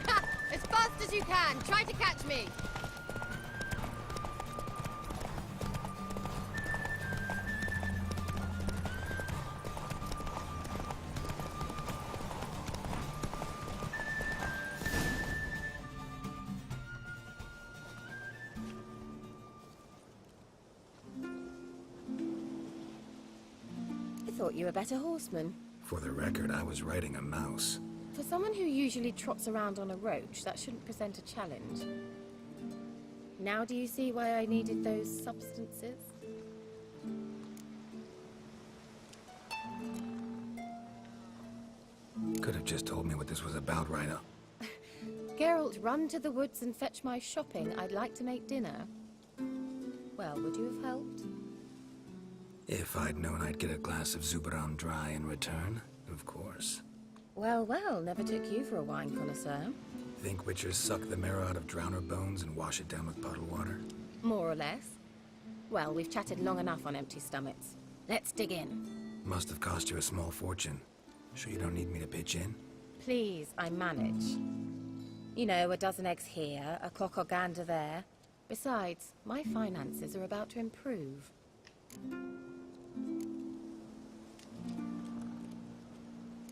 Ha! As fast as you can! Try to catch me! I thought you were a better horseman. For the record, I was riding a mouse. For someone who usually trots around on a roach, that shouldn't present a challenge. Now do you see why I needed those substances? Could have just told me what this was about right up. Geralt, run to the woods and fetch my shopping. I'd like to make dinner. Well, would you have helped? If I'd known I'd get a glass of Zubaran dry in return, of course. Well, well, never took you for a wine connoisseur. Think witchers suck the marrow out of drowner bones and wash it down with puddle water? More or less. Well, we've chatted long enough on empty stomachs. Let's dig in. Must have cost you a small fortune. Sure you don't need me to pitch in? Please, I manage. You know, a dozen eggs here, a cock or gander there. Besides, my finances are about to improve.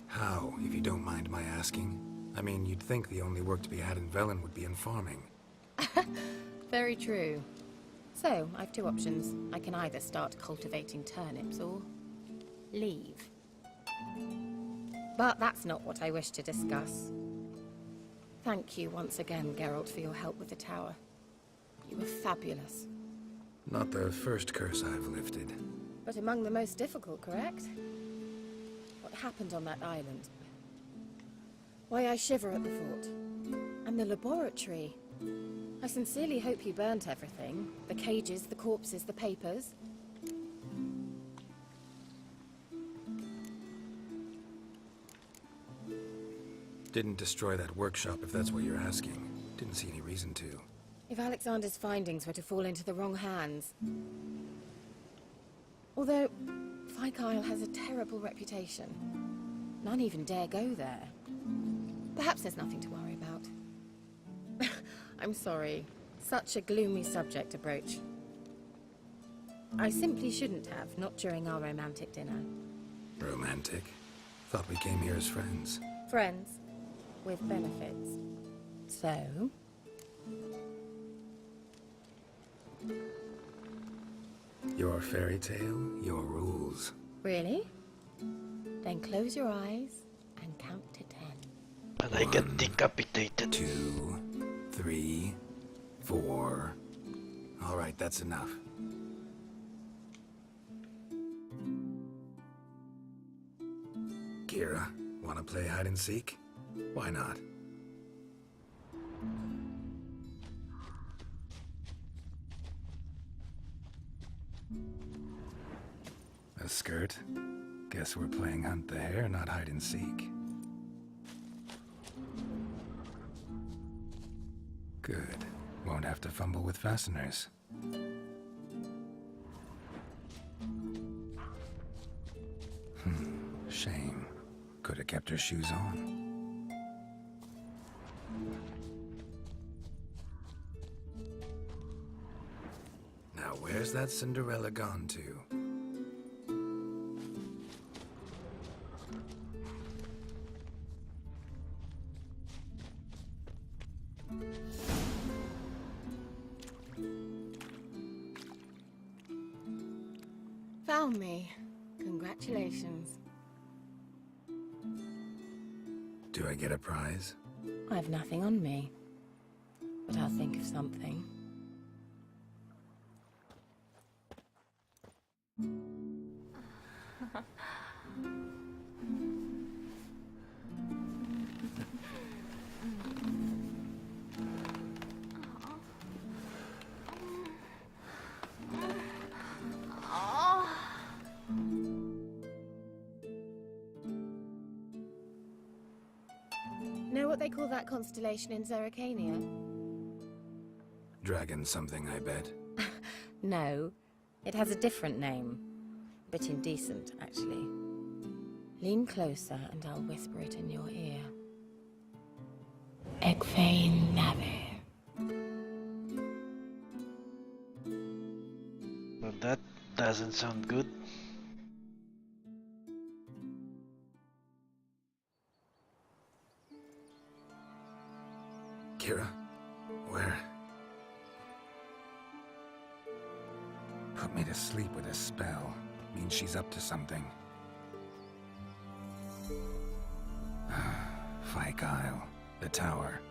How, if you don't mind my asking? I mean, you'd think the only work to be had in Velen would be in farming. Very true. So, I've two options. I can either start cultivating turnips or leave. But that's not what I wish to discuss. Thank you once again, Geralt, for your help with the tower. You were fabulous. Not the first curse I've lifted. But among the most difficult, correct? What happened on that island? Why, I shiver at the thought. And the laboratory. I sincerely hope you burnt everything. The cages, the corpses, the papers. Didn't destroy that workshop, if that's what you're asking. Didn't see any reason to. If Alexander's findings were to fall into the wrong hands... Although, Fyke Isle has a terrible reputation. None even dare go there. Perhaps there's nothing to worry about. I'm sorry. Such a gloomy subject to broach. I simply shouldn't have, not during our romantic dinner. Romantic? Thought we came here as friends. Friends. With benefits. So... Your fairy tale, your rules. Really? Then close your eyes and count to 10. And I get decapitated. 2, 3, 4. All right, that's enough. Keira, wanna play hide and seek? Why not? A skirt? Guess we're playing hunt the hare, not hide and seek. Good. Won't have to fumble with fasteners. Shame. Could have kept her shoes on. Now where's that Cinderella gone to? Found me. Congratulations. Do I get a prize? I've nothing on me. But I'll think of something. Know what they call that constellation in Zerrikania? Dragon something, I bet. No, it has a different name. A bit indecent, actually. Lean closer and I'll whisper it in your ear. Egfain Nave. Well, that doesn't sound good. Keira? Where? Put me to sleep with a spell. Means she's up to something. Pike Isle, the tower.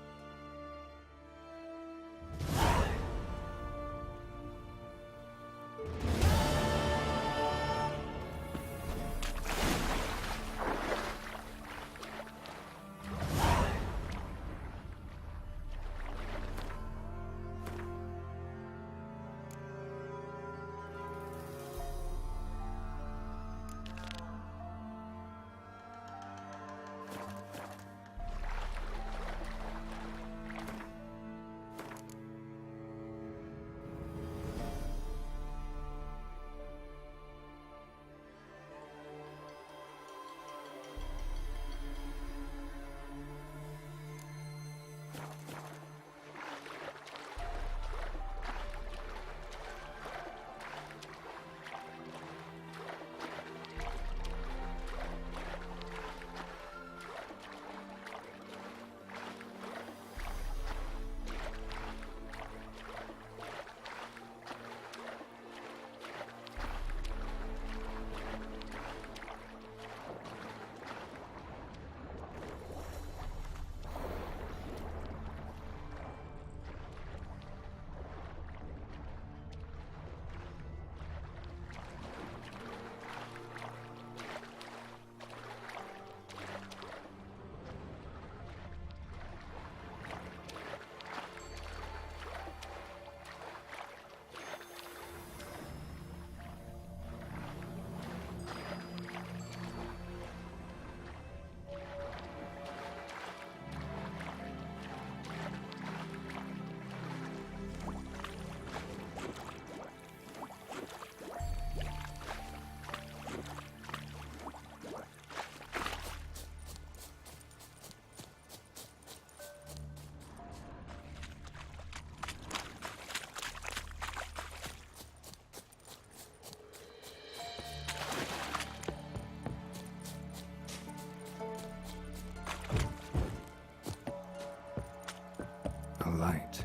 A light.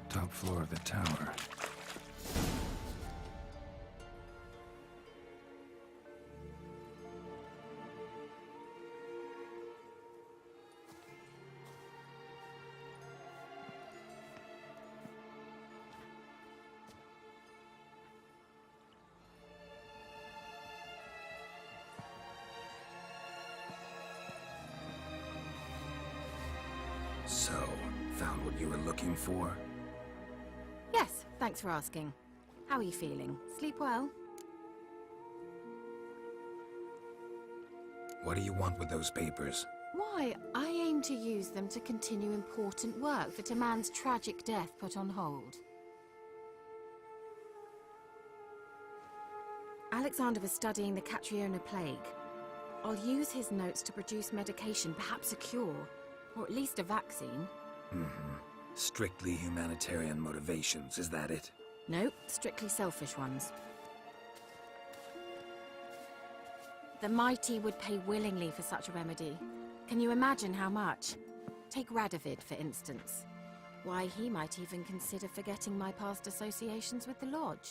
Top floor of the tower. So, found what you were looking for? Yes, thanks for asking. How are you feeling? Sleep well? What do you want with those papers? Why, I aim to use them to continue important work that a man's tragic death put on hold. Alexander was studying the Catriona plague. I'll use his notes to produce medication, perhaps a cure, or at least a vaccine. Mm-hmm. Strictly humanitarian motivations, is that it? No, strictly selfish ones. The mighty would pay willingly for such a remedy. Can you imagine how much? Take Radovid, for instance. Why, he might even consider forgetting my past associations with the Lodge.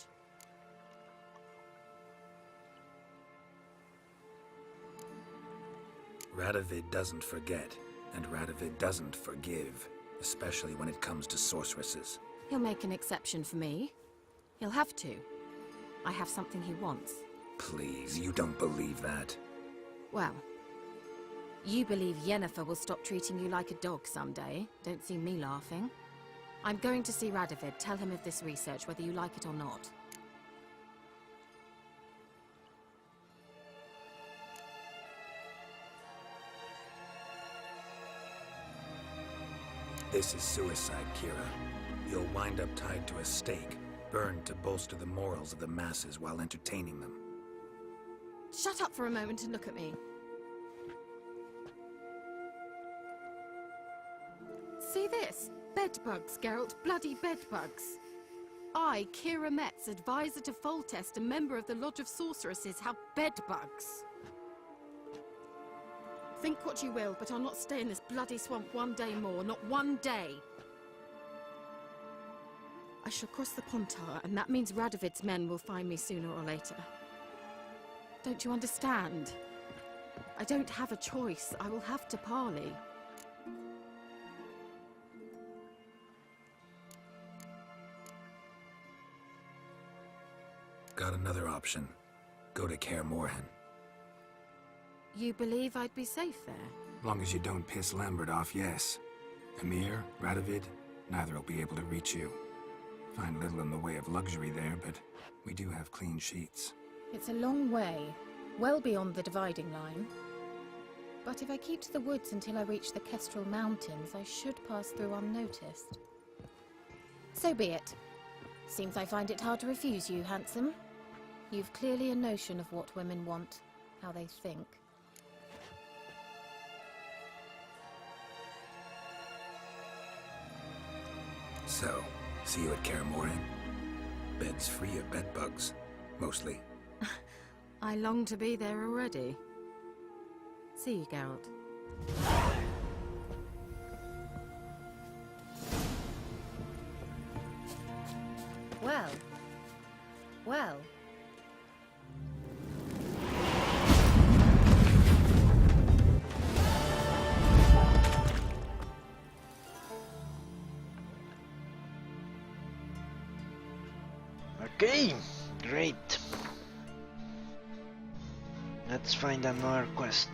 Radovid doesn't forget, and Radovid doesn't forgive, especially when it comes to sorceresses. He'll make an exception for me. He'll have to. I have something he wants. Please, you don't believe that. Well, you believe Yennefer will stop treating you like a dog someday. Don't see me laughing. I'm going to see Radovid, tell him of this research, whether you like it or not. This is suicide, Keira. You'll wind up tied to a stake, burned to bolster the morals of the masses while entertaining them. Shut up for a moment and look at me. See this? Bedbugs, Geralt. Bloody bedbugs. I, Keira Metz, advisor to Foltest, a member of the Lodge of Sorceresses, have bedbugs. Think what you will, but I'll not stay in this bloody swamp one day more. Not one day. I shall cross the Pontar, and that means Radovid's men will find me sooner or later. Don't you understand? I don't have a choice. I will have to parley. Got another option. Go to Kaer Morhen. You believe I'd be safe there? Long as you don't piss Lambert off, yes. Emir, Radovid, neither will be able to reach you. Find little in the way of luxury there, but we do have clean sheets. It's a long way, well beyond the dividing line. But if I keep to the woods until I reach the Kestrel Mountains, I should pass through unnoticed. So be it. Seems I find it hard to refuse you, handsome. You've clearly a notion of what women want, how they think. So, see you at Kaer Morhen? Bed's free of bedbugs, mostly. I long to be there already. See you, Geralt. Well. Well. Okay, great. Let's find another quest.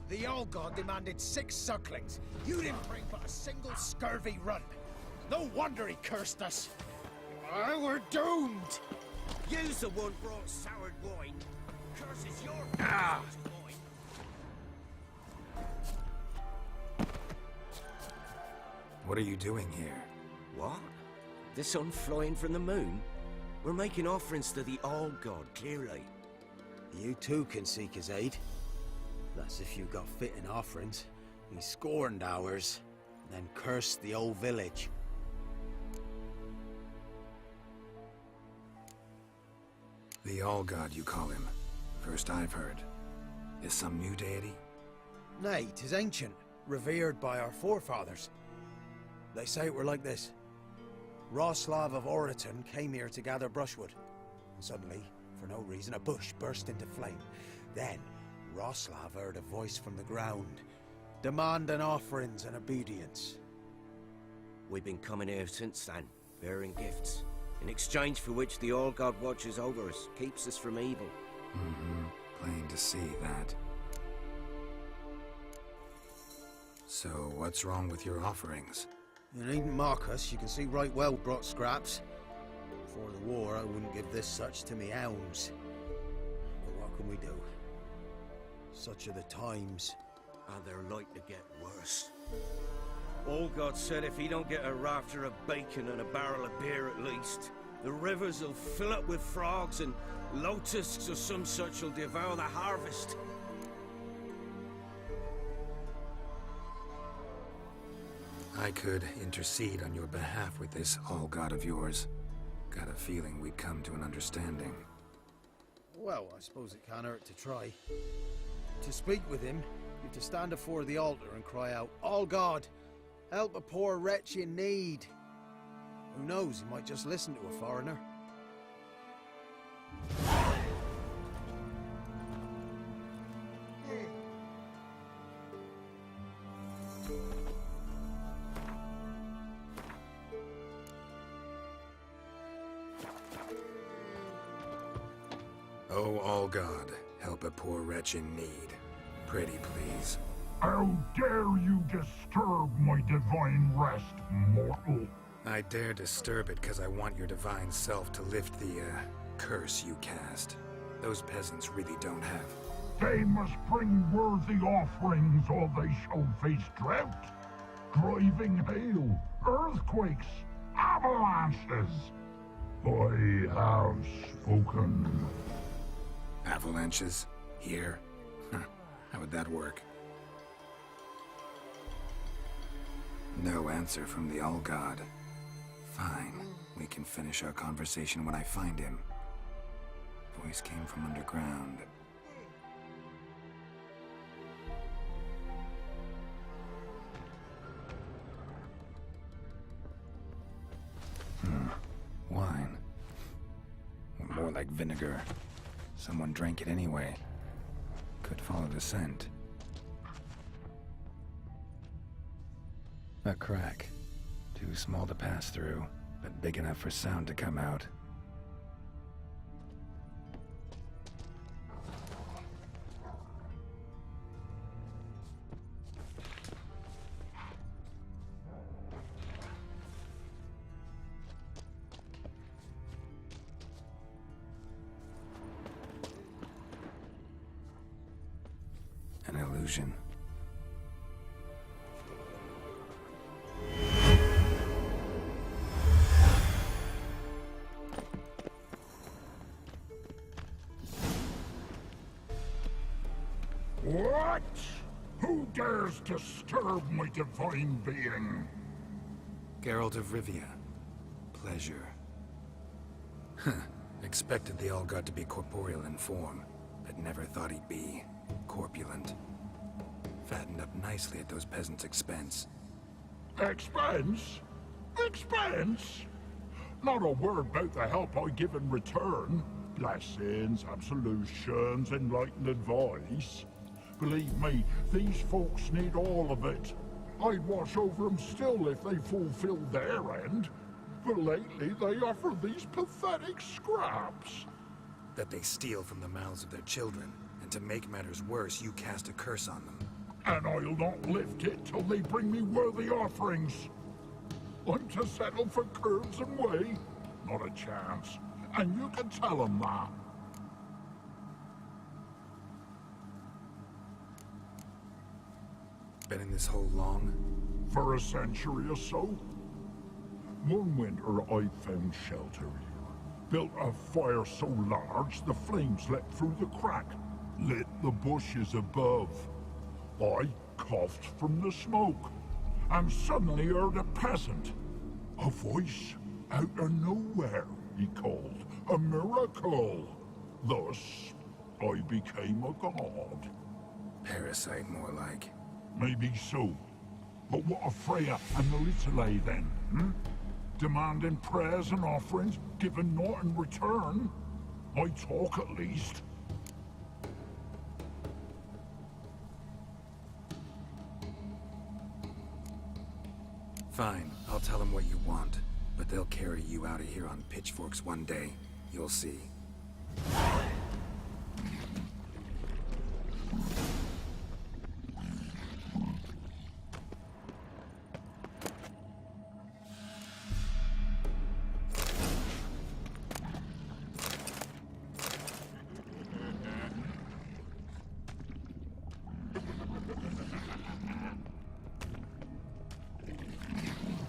The All God demanded 6 sucklings. You didn't bring but a single scurvy run. No wonder he cursed us. We're doomed. You's the one brought soured wine. Curses your wine. What are you doing here? What? The sun flying from the moon? We're making offerings to the All God, clearly. You too can seek his aid. That's if you got fitting offerings. He scorned ours, then cursed the old village. The All-God, you call him. First I've heard. Is some new deity? Nay, 'tis ancient, revered by our forefathers. They say it were like this. Roslav of Oriton came here to gather brushwood. And suddenly, for no reason, a bush burst into flame. Then, Roslav heard a voice from the ground, demanding offerings and obedience. We've been coming here since then, bearing gifts, in exchange for which the All-God watches over us, keeps us from evil. Plain to see that. So, what's wrong with your offerings? You needn't mock us, you can see right well brought scraps. Before the war, I wouldn't give this such to me hounds. But what can we do? Such are the times. And they're like to get worse. All-God said if he don't get a rafter of bacon and a barrel of beer at least, the rivers will fill up with frogs and locusts or some such will devour the harvest. I could intercede on your behalf with this all-god of yours. Got a feeling we'd come to an understanding. Well, I suppose it can't hurt to try. To speak with him, you have to stand before the altar and cry out, "All God, help a poor wretch in need." Who knows, he might just listen to a foreigner. Oh, all God, help a poor wretch in need. Pretty please. How dare you disturb my divine rest, mortal? I dare disturb it because I want your divine self to lift the, curse you cast. Those peasants really don't have. They must bring worthy offerings or they shall face drought, driving hail, earthquakes, avalanches. I have spoken. Avalanches? Here? How would that work? No answer from the All-God. Fine. We can finish our conversation when I find him. Voice came from underground. Wine. More like vinegar. Someone drank it anyway. Could follow the scent. A crack. Too small to pass through, but big enough for sound to come out. An illusion. What? Who dares disturb my divine being? Geralt of Rivia. Pleasure. Expected the All-God to be corporeal in form, but never thought he'd be corpulent. Fattened up nicely at those peasants' expense. Expense? Expense? Not a word about the help I give in return. Blessings, absolutions, enlightened advice. Believe me, these folks need all of it. I'd watch over them still if they fulfilled their end. But lately they offer these pathetic scraps. That they steal from the mouths of their children, and to make matters worse, you cast a curse on them. And I'll not lift it till they bring me worthy offerings. I'm to settle for curves and whey? Not a chance. And you can tell them that. Been in this hole long? For a century or so. One winter I found shelter here. Built a fire so large the flames leapt through the crack, lit the bushes above. I coughed from the smoke, and suddenly heard a peasant. A voice out of nowhere, he called. A miracle. Thus, I became a god. Parasite, more like. Maybe so. But what of Freya and the Little then, Demanding prayers and offerings, given naught in return? I talk at least. Fine, I'll tell them what you want. But they'll carry you out of here on pitchforks one day. You'll see.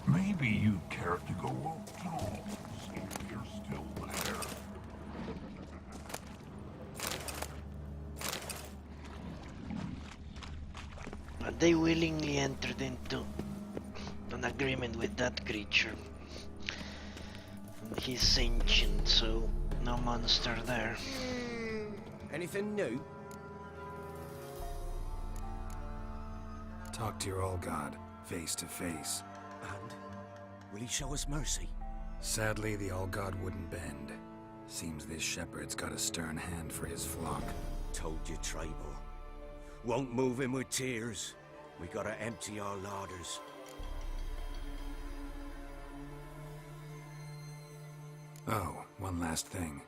Maybe you'd care to go up top, see if you're still there. They willingly entered into an an agreement with that creature. And he's ancient, so no monster there. Anything new? Talk to your old god, face to face. And? Will he show us mercy? Sadly, the old god wouldn't bend. Seems this shepherd's got a stern hand for his flock. Told you, tribal. Won't move him with tears. We gotta empty our larders. Oh, one last thing.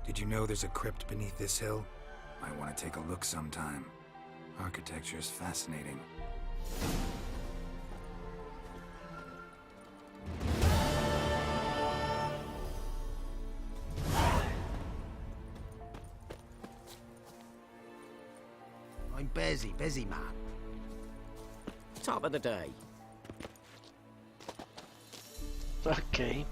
Did you know there's a crypt beneath this hill? Might want to take a look sometime. Architecture's fascinating. I'm busy, man. Top of the day. Okay.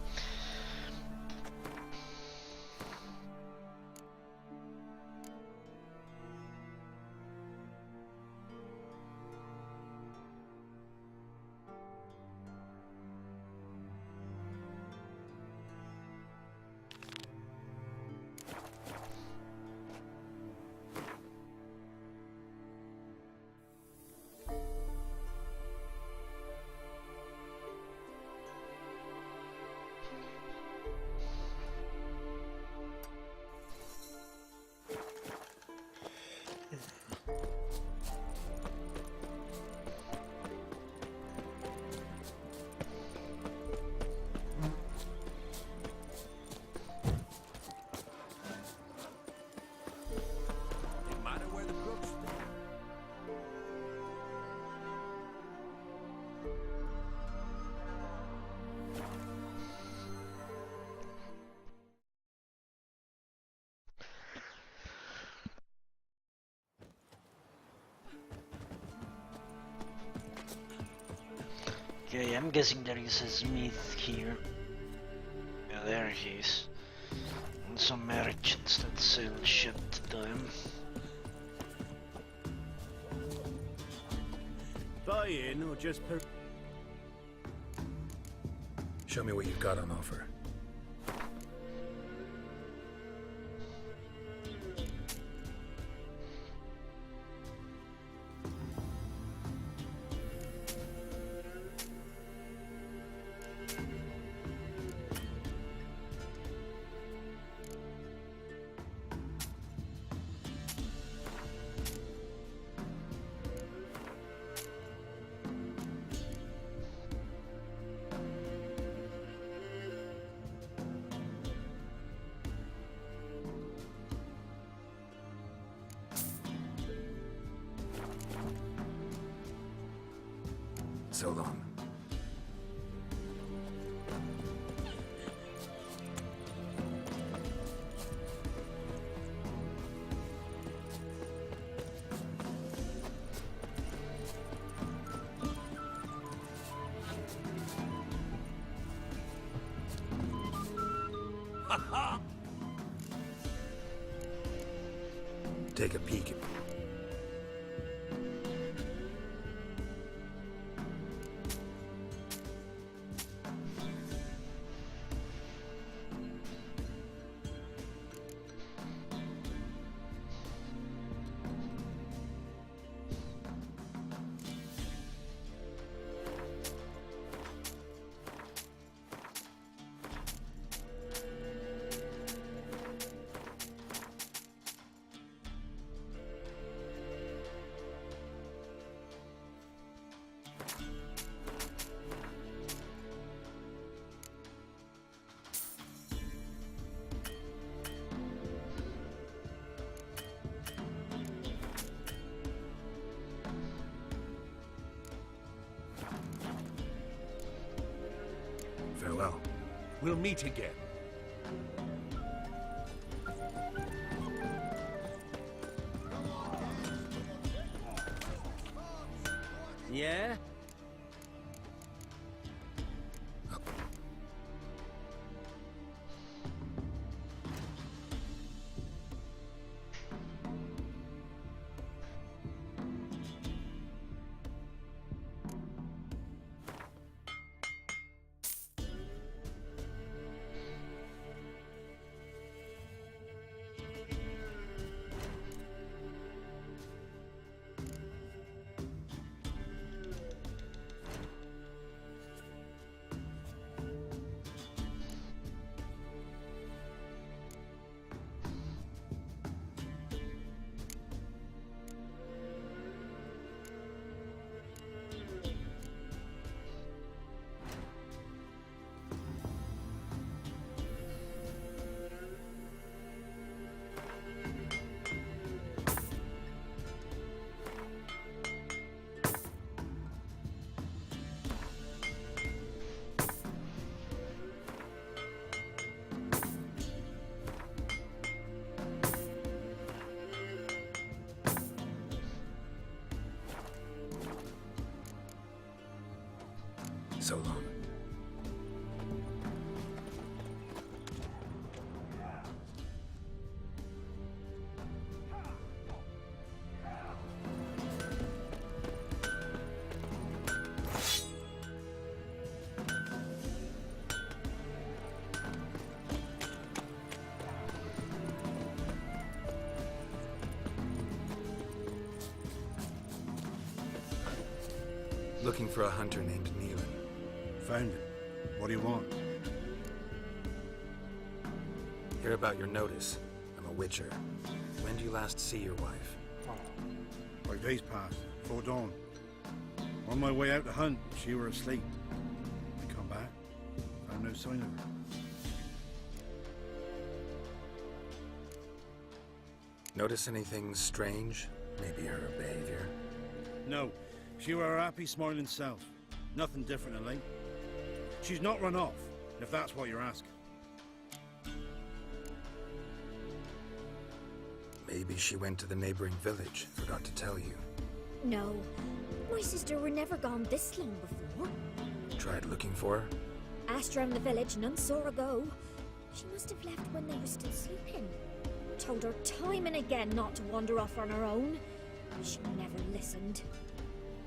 Okay, I'm guessing there is a smith here. Yeah, there he is. And some merchants that sell shit to him. Buy in or just per... Show me what you've got on offer. So long. Take a peek. Farewell. We'll meet again. Yeah? So long. Looking for a hunter named Neelan. Found him. What do you want? Hear about your notice. I'm a witcher. When do you last see your wife? 5 days passed, before dawn. On my way out to hunt, she were asleep. I come back, found no sign of her. Notice anything strange? Maybe her behavior? No, she were her happy, smiling self. Nothing different than late. She's not run off, if that's what you're asking. Maybe she went to the neighboring village, forgot to tell you. No, my sister were never gone this long before. Tried looking for her? Asked round the village, none saw her go. She must have left when they were still sleeping. Told her time and again not to wander off on her own. She never listened.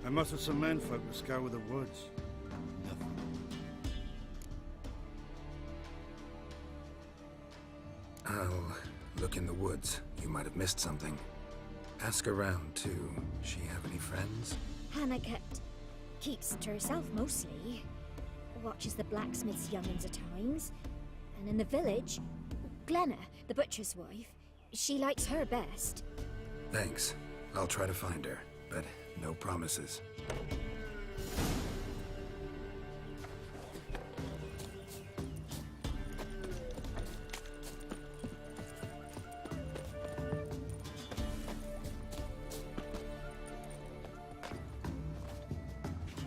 I must have some menfolk to scour the woods. Nothing. I'll look in the woods. You might have missed something. Ask around, too. She have any friends? Hannah keeps to herself mostly. Watches the blacksmith's young'uns at times. And in the village, Glenna, the butcher's wife, she likes her best. Thanks. I'll try to find her, but no promises.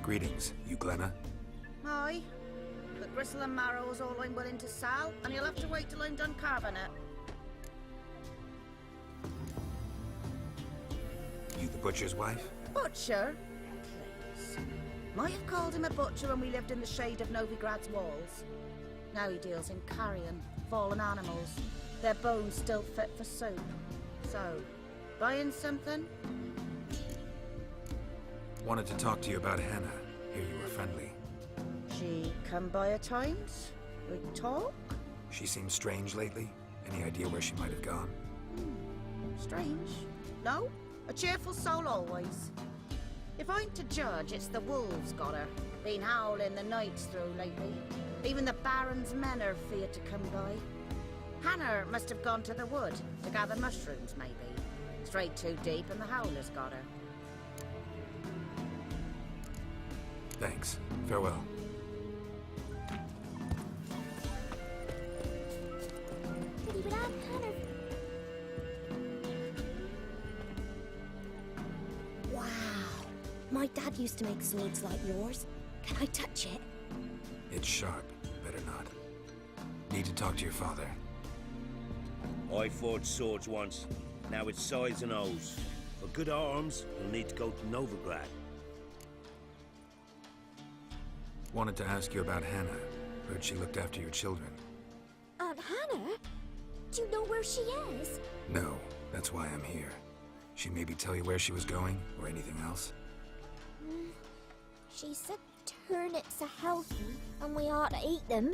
Greetings, you Glenna? Aye. The gristle and marrow is all I'm willing to sell, and you'll have to wait till I'm done carving it. You the butcher's wife? Butcher? Please. Might have called him a butcher when we lived in the shade of Novigrad's walls. Now he deals in carrion, fallen animals, their bones still fit for soup. So, buying something? Wanted to talk to you about Hannah. Hear you were friendly. She come by at times? We talk? She seems strange lately. Any idea where she might have gone? Strange. No? A cheerful soul always. If I'm to judge, it's the wolves got her. Been howling the nights through lately. Even the Baron's men are feared to come by. Hannah must have gone to the wood to gather mushrooms, maybe. Strayed too deep and the howlers got her. Thanks. Farewell. Wow. My dad used to make swords like yours. Can I touch it? It's sharp. Better not. Need to talk to your father. I forged swords once. Now it's sides and O's. For good arms, you'll need to go to Novigrad. Wanted to ask you about Hannah. Heard she looked after your children. Aunt Hannah? Do you know where she is? No, that's why I'm here. She maybe tell you where she was going, or anything else? She said turnips are healthy, and we ought to eat them.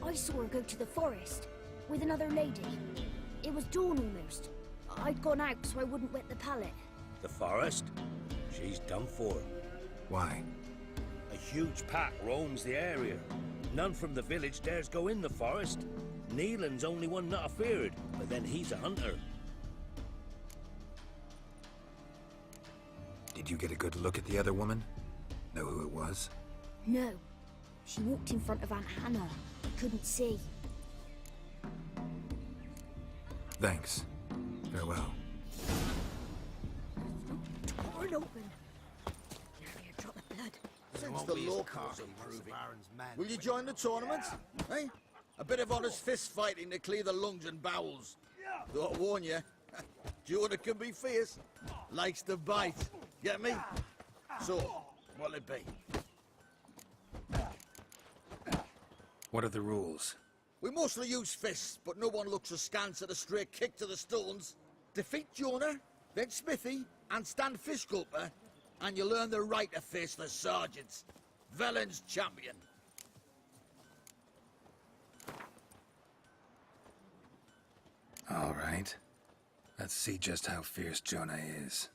I saw her go to the forest, with another lady. It was dawn almost. I'd gone out so I wouldn't wet the pallet. The forest? She's done for. Why? A huge pack roams the area. None from the village dares go in the forest. Neelan's only one not afeared, but then he's a hunter. Did you get a good look at the other woman? Know who it was? No. She walked in front of Aunt Hannah. I couldn't see. Thanks. Farewell. Torn open. Nearly a drop of blood. Since the locals improving, will you join the tournament? Eh? A bit of honest fist fighting to clear the lungs and bowels. Thought I'd warn you. Jordan can be fierce. Likes to bite. Get me? So, what'll it be? What are the rules? We mostly use fists, but no one looks askance at a stray kick to the stones. Defeat Jonah, then Smithy, and stand fish gulper, and you'll earn the right to face the sergeants. Velen's champion. All right. Let's see just how fierce Jonah is.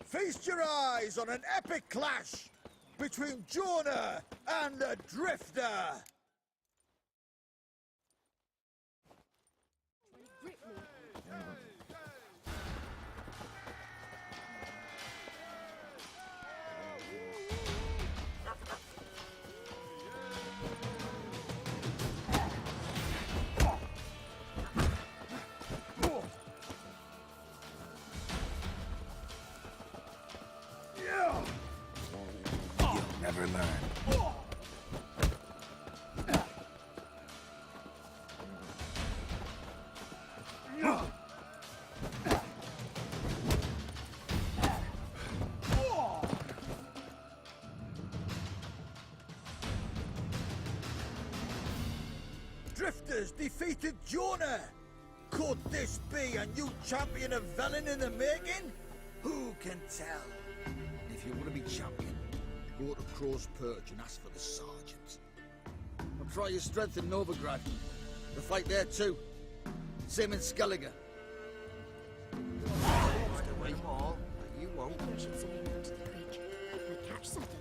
Feast your eyes on an epic clash between Jonah and the Drifter. Never learn. Drifters defeated Jonah. Could this be a new champion of Velen in the making? Who can tell? If you want to be champion, go to Crow's Perch and ask for the sergeant. Or try your strength in Novigrad. The fight there too. Same in Skellige. You won't. We should swim down to the creek. Might catch something.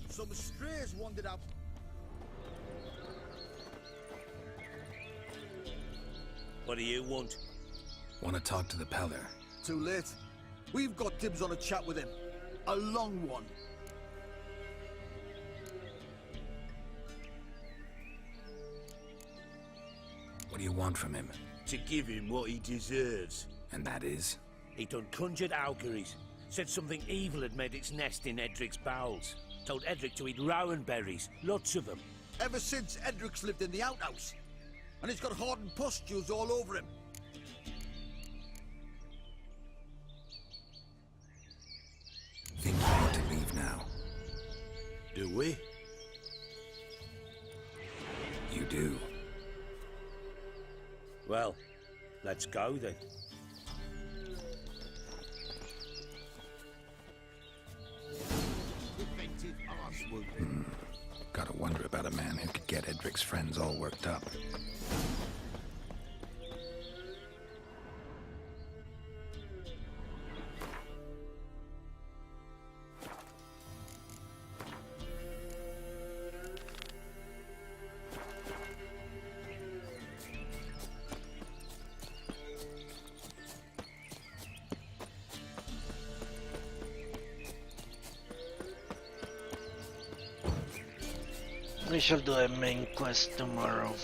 Some strays wandered up. What do you want? Want to talk to the Peller. Too late. We've got dibs on a chat with him. A long one. What do you want from him? To give him what he deserves. And that is? He done conjured auguries. Said something evil had made its nest in Edric's bowels. Told Edric to eat rowan berries, lots of them. Ever since Edric's lived in the outhouse. And he's got hardened pustules all over him. Think we need to leave now. Do we? You do. Well, let's go then. Gotta wonder about a man who could get Edric's friends all worked up. We shall do a main quest tomorrow.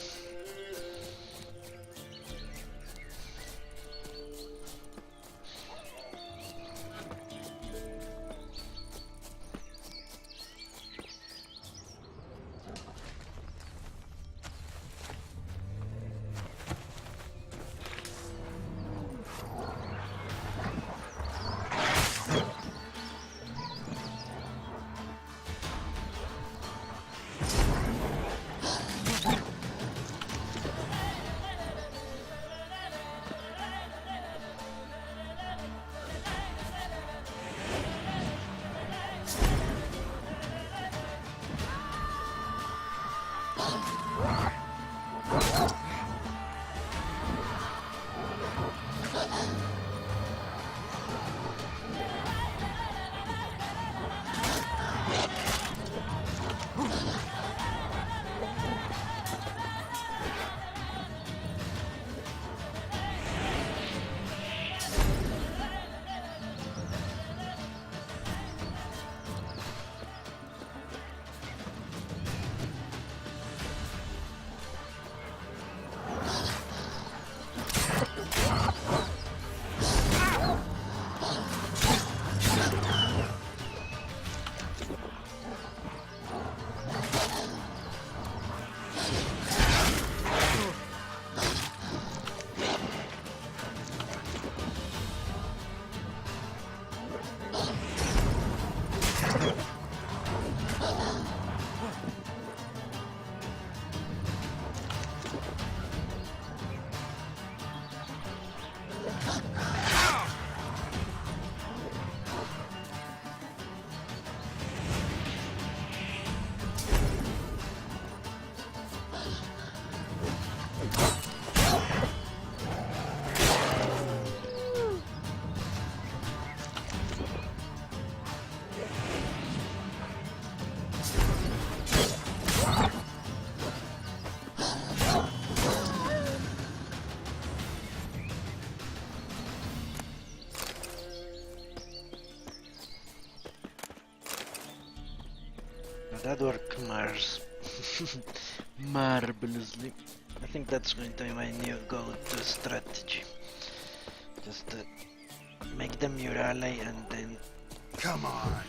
That worked marvelously. I think that's going to be my new go-to strategy. Just to make them your ally and then... Come on!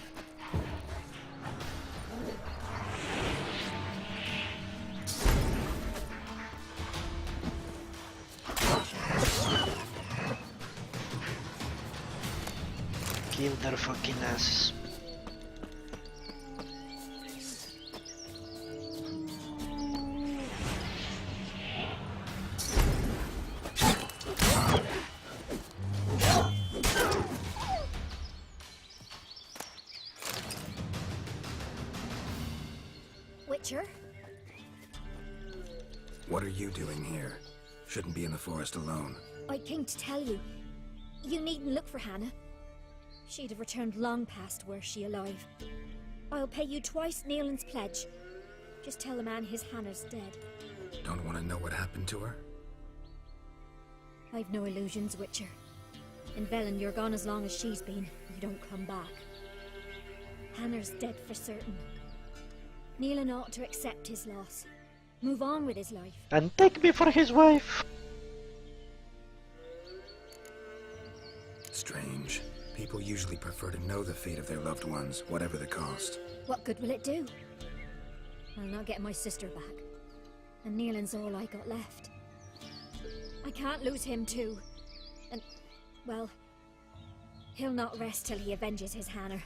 Kill their fucking asses. Witcher? What are you doing here? Shouldn't be in the forest alone. I came to tell you. You needn't look for Hannah. She'd have returned long past were she alive. I'll pay you twice Nealon's pledge. Just tell the man his Hannah's dead. Don't want to know what happened to her? I've no illusions, Witcher. In Velen, you're gone as long as she's been. You don't come back. Hannah's dead for certain. Nealon ought to accept his loss. Move on with his life. And take me for his wife! Strange. People usually prefer to know the fate of their loved ones, whatever the cost. What good will it do? I'll not get my sister back. And Nealon's all I got left. I can't lose him too. And, well, he'll not rest till he avenges his Hannah,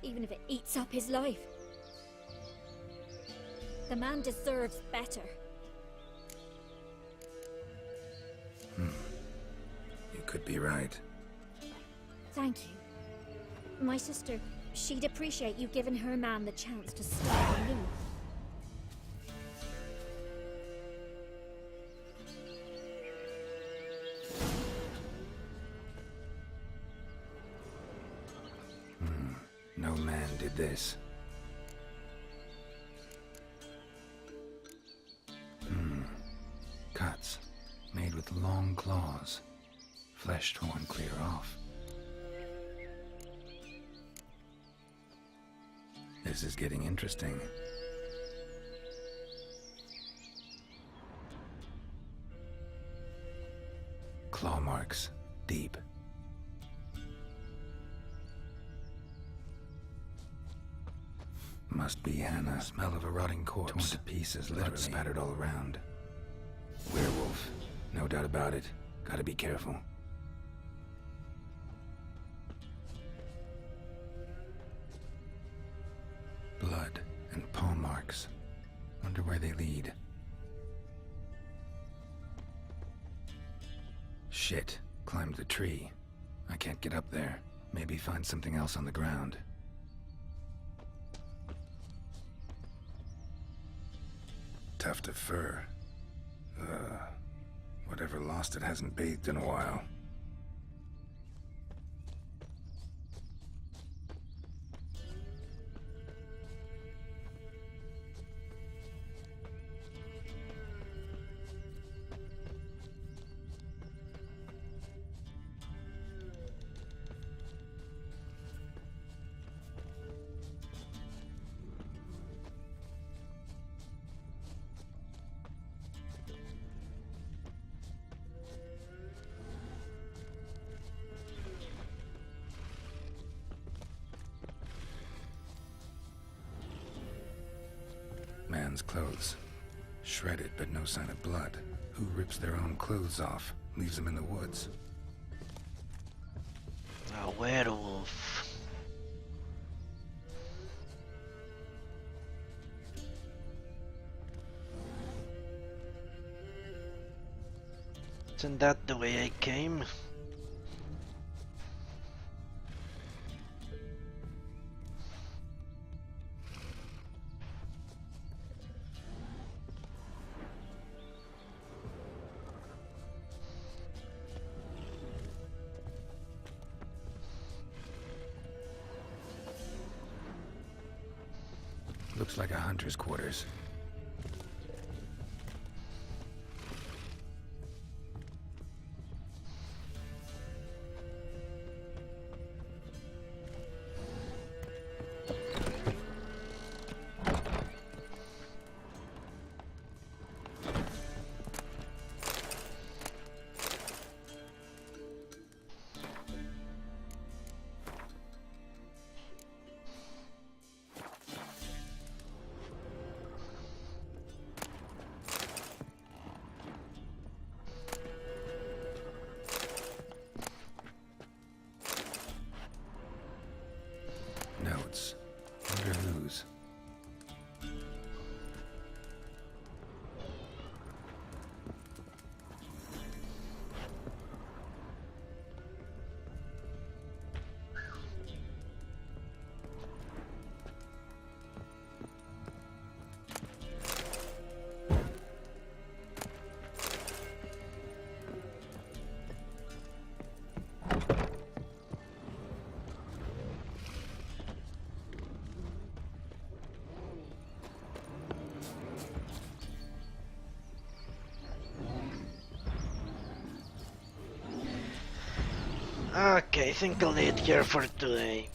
even if it eats up his life. The man deserves better. You could be right. Thank you. My sister, she'd appreciate you giving her man the chance to start anew. No man did this. Cuts, made with long claws. Flesh torn clear off. This is getting interesting. Claw marks, deep. Must be Hannah. Smell of a rotting corpse. Torn to pieces, literally. Spattered all around. Werewolf. No doubt about it. Gotta be careful. Blood and paw marks. Wonder where they lead. Shit. Climbed the tree. I can't get up there. Maybe find something else on the ground. Tuft of fur. Whatever lost it hasn't bathed in a while. Man's clothes. Shredded, but no sign of blood. Who rips their own clothes off, leaves them in the woods? A werewolf. Isn't that the way I came? Looks like a hunter's quarters. Okay, I think I'll leave it here for today.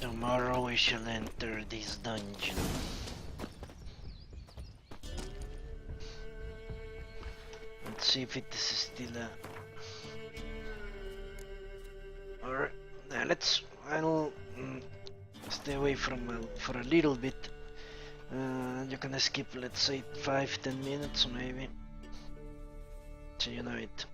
Tomorrow we shall enter this dungeon. Let's see if it is still or I'll stay away from for a little bit. You can skip, let's say 5-10 minutes maybe, so you know it.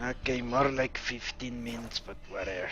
Okay, more like 15 minutes, but whatever.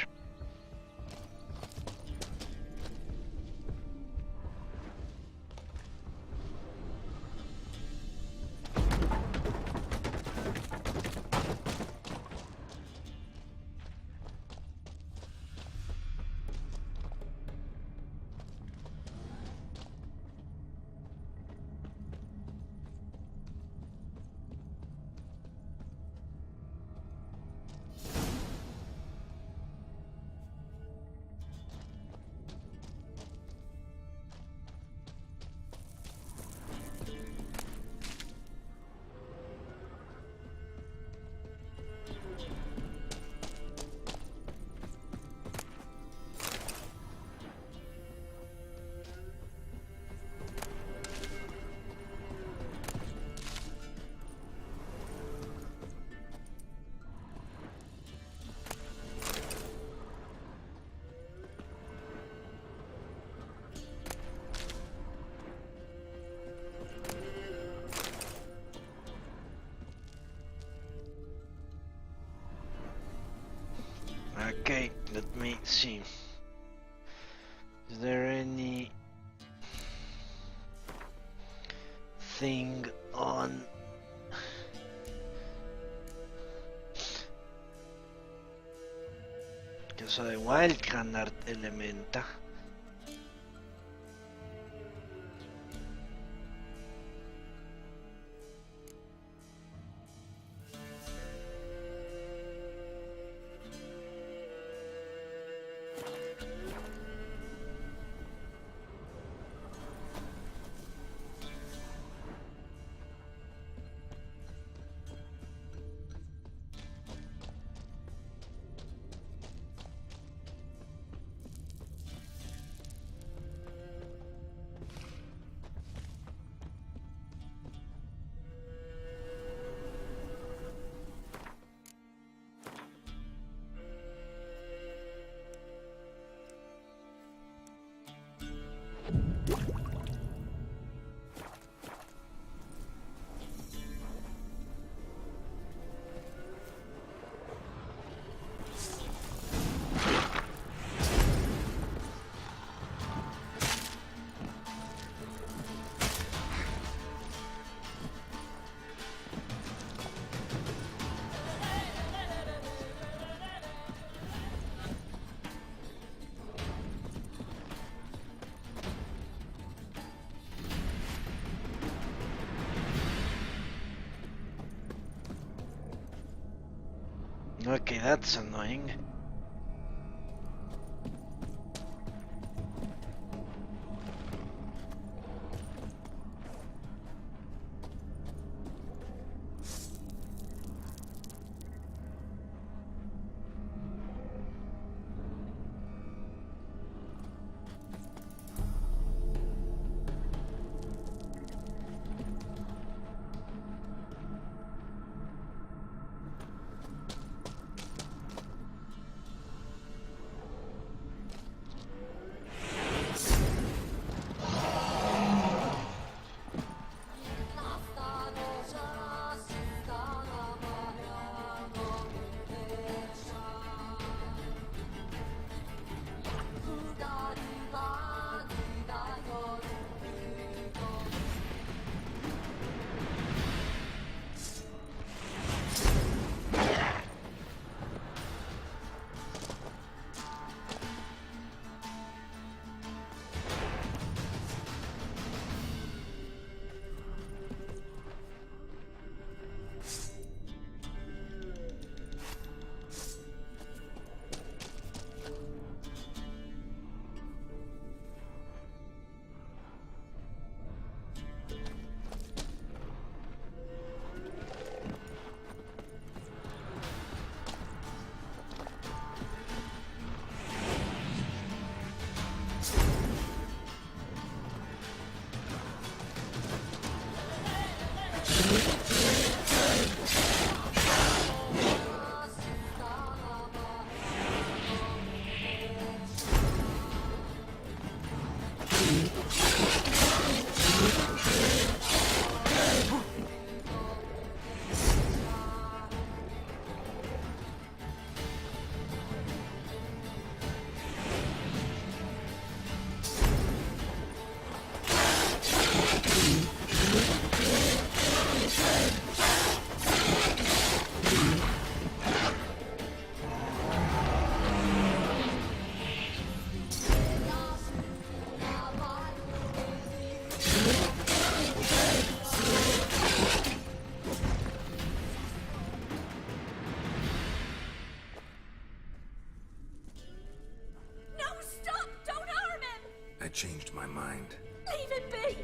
Okay, let me see. Is there any thing on cosa de Wildcard Elementa? Okay, that's annoying. changed my mind. Leave it be!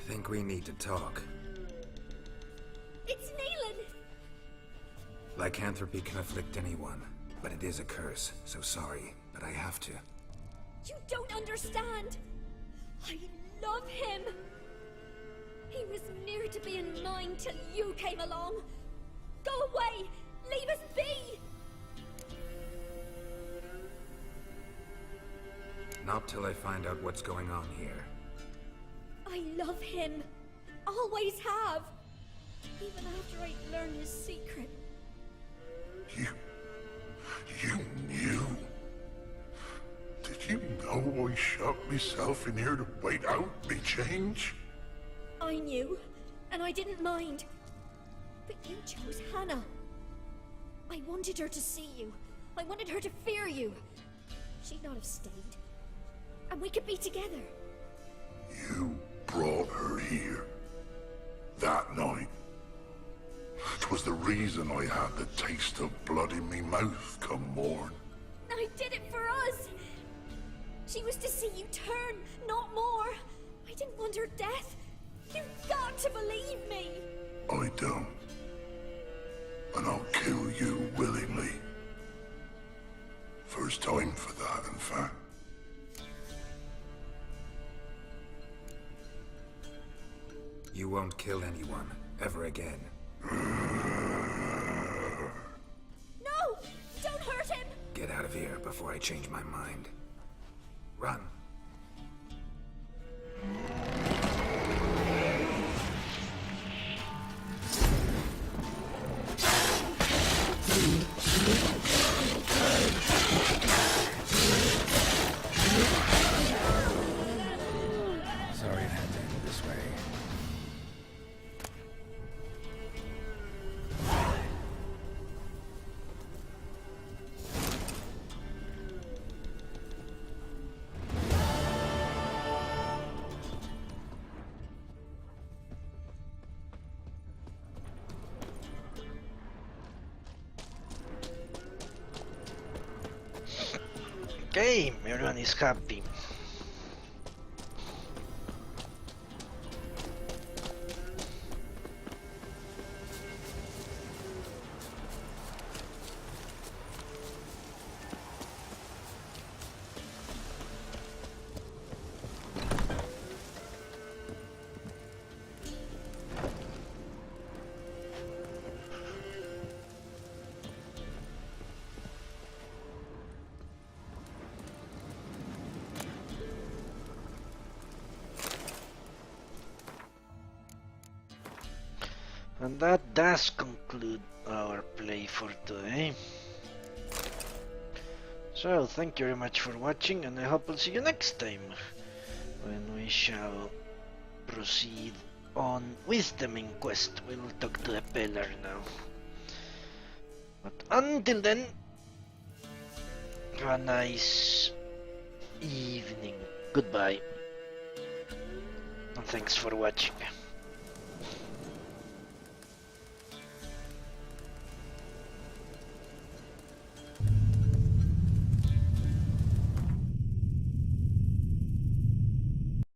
Think we need to talk. It's Neelan! Lycanthropy can afflict anyone, but it is a curse, so sorry, but I have to. You don't understand! I love him! He was near to being mine till you came along! Go away! Leave us be! Not till I find out what's going on here. I love him! Always have! Even after I learned his secret. You knew? Did you know I shut myself in here to wait out me change? I knew, and I didn't mind. But you chose Hannah. I wanted her to see you. I wanted her to fear you. She'd not have stayed. And we could be together. You brought her here. That night. 'Twas the reason I had the taste of blood in me mouth come morn. I did it for us. She was to see you turn, not more. I didn't want her death. You've got to believe me. I don't. And I'll kill you willingly. First time for that, in fact. You won't kill anyone, ever again. No! Don't hurt him! Get out of here before I change my mind. Run. Sorry it had to end this way. Okay, everyone is happy. And that does conclude our play for today. So, thank you very much for watching, and I hope I'll see you next time, when we shall proceed on with the main quest. We will talk to the Peller now. But until then, have a nice evening. Goodbye. And thanks for watching.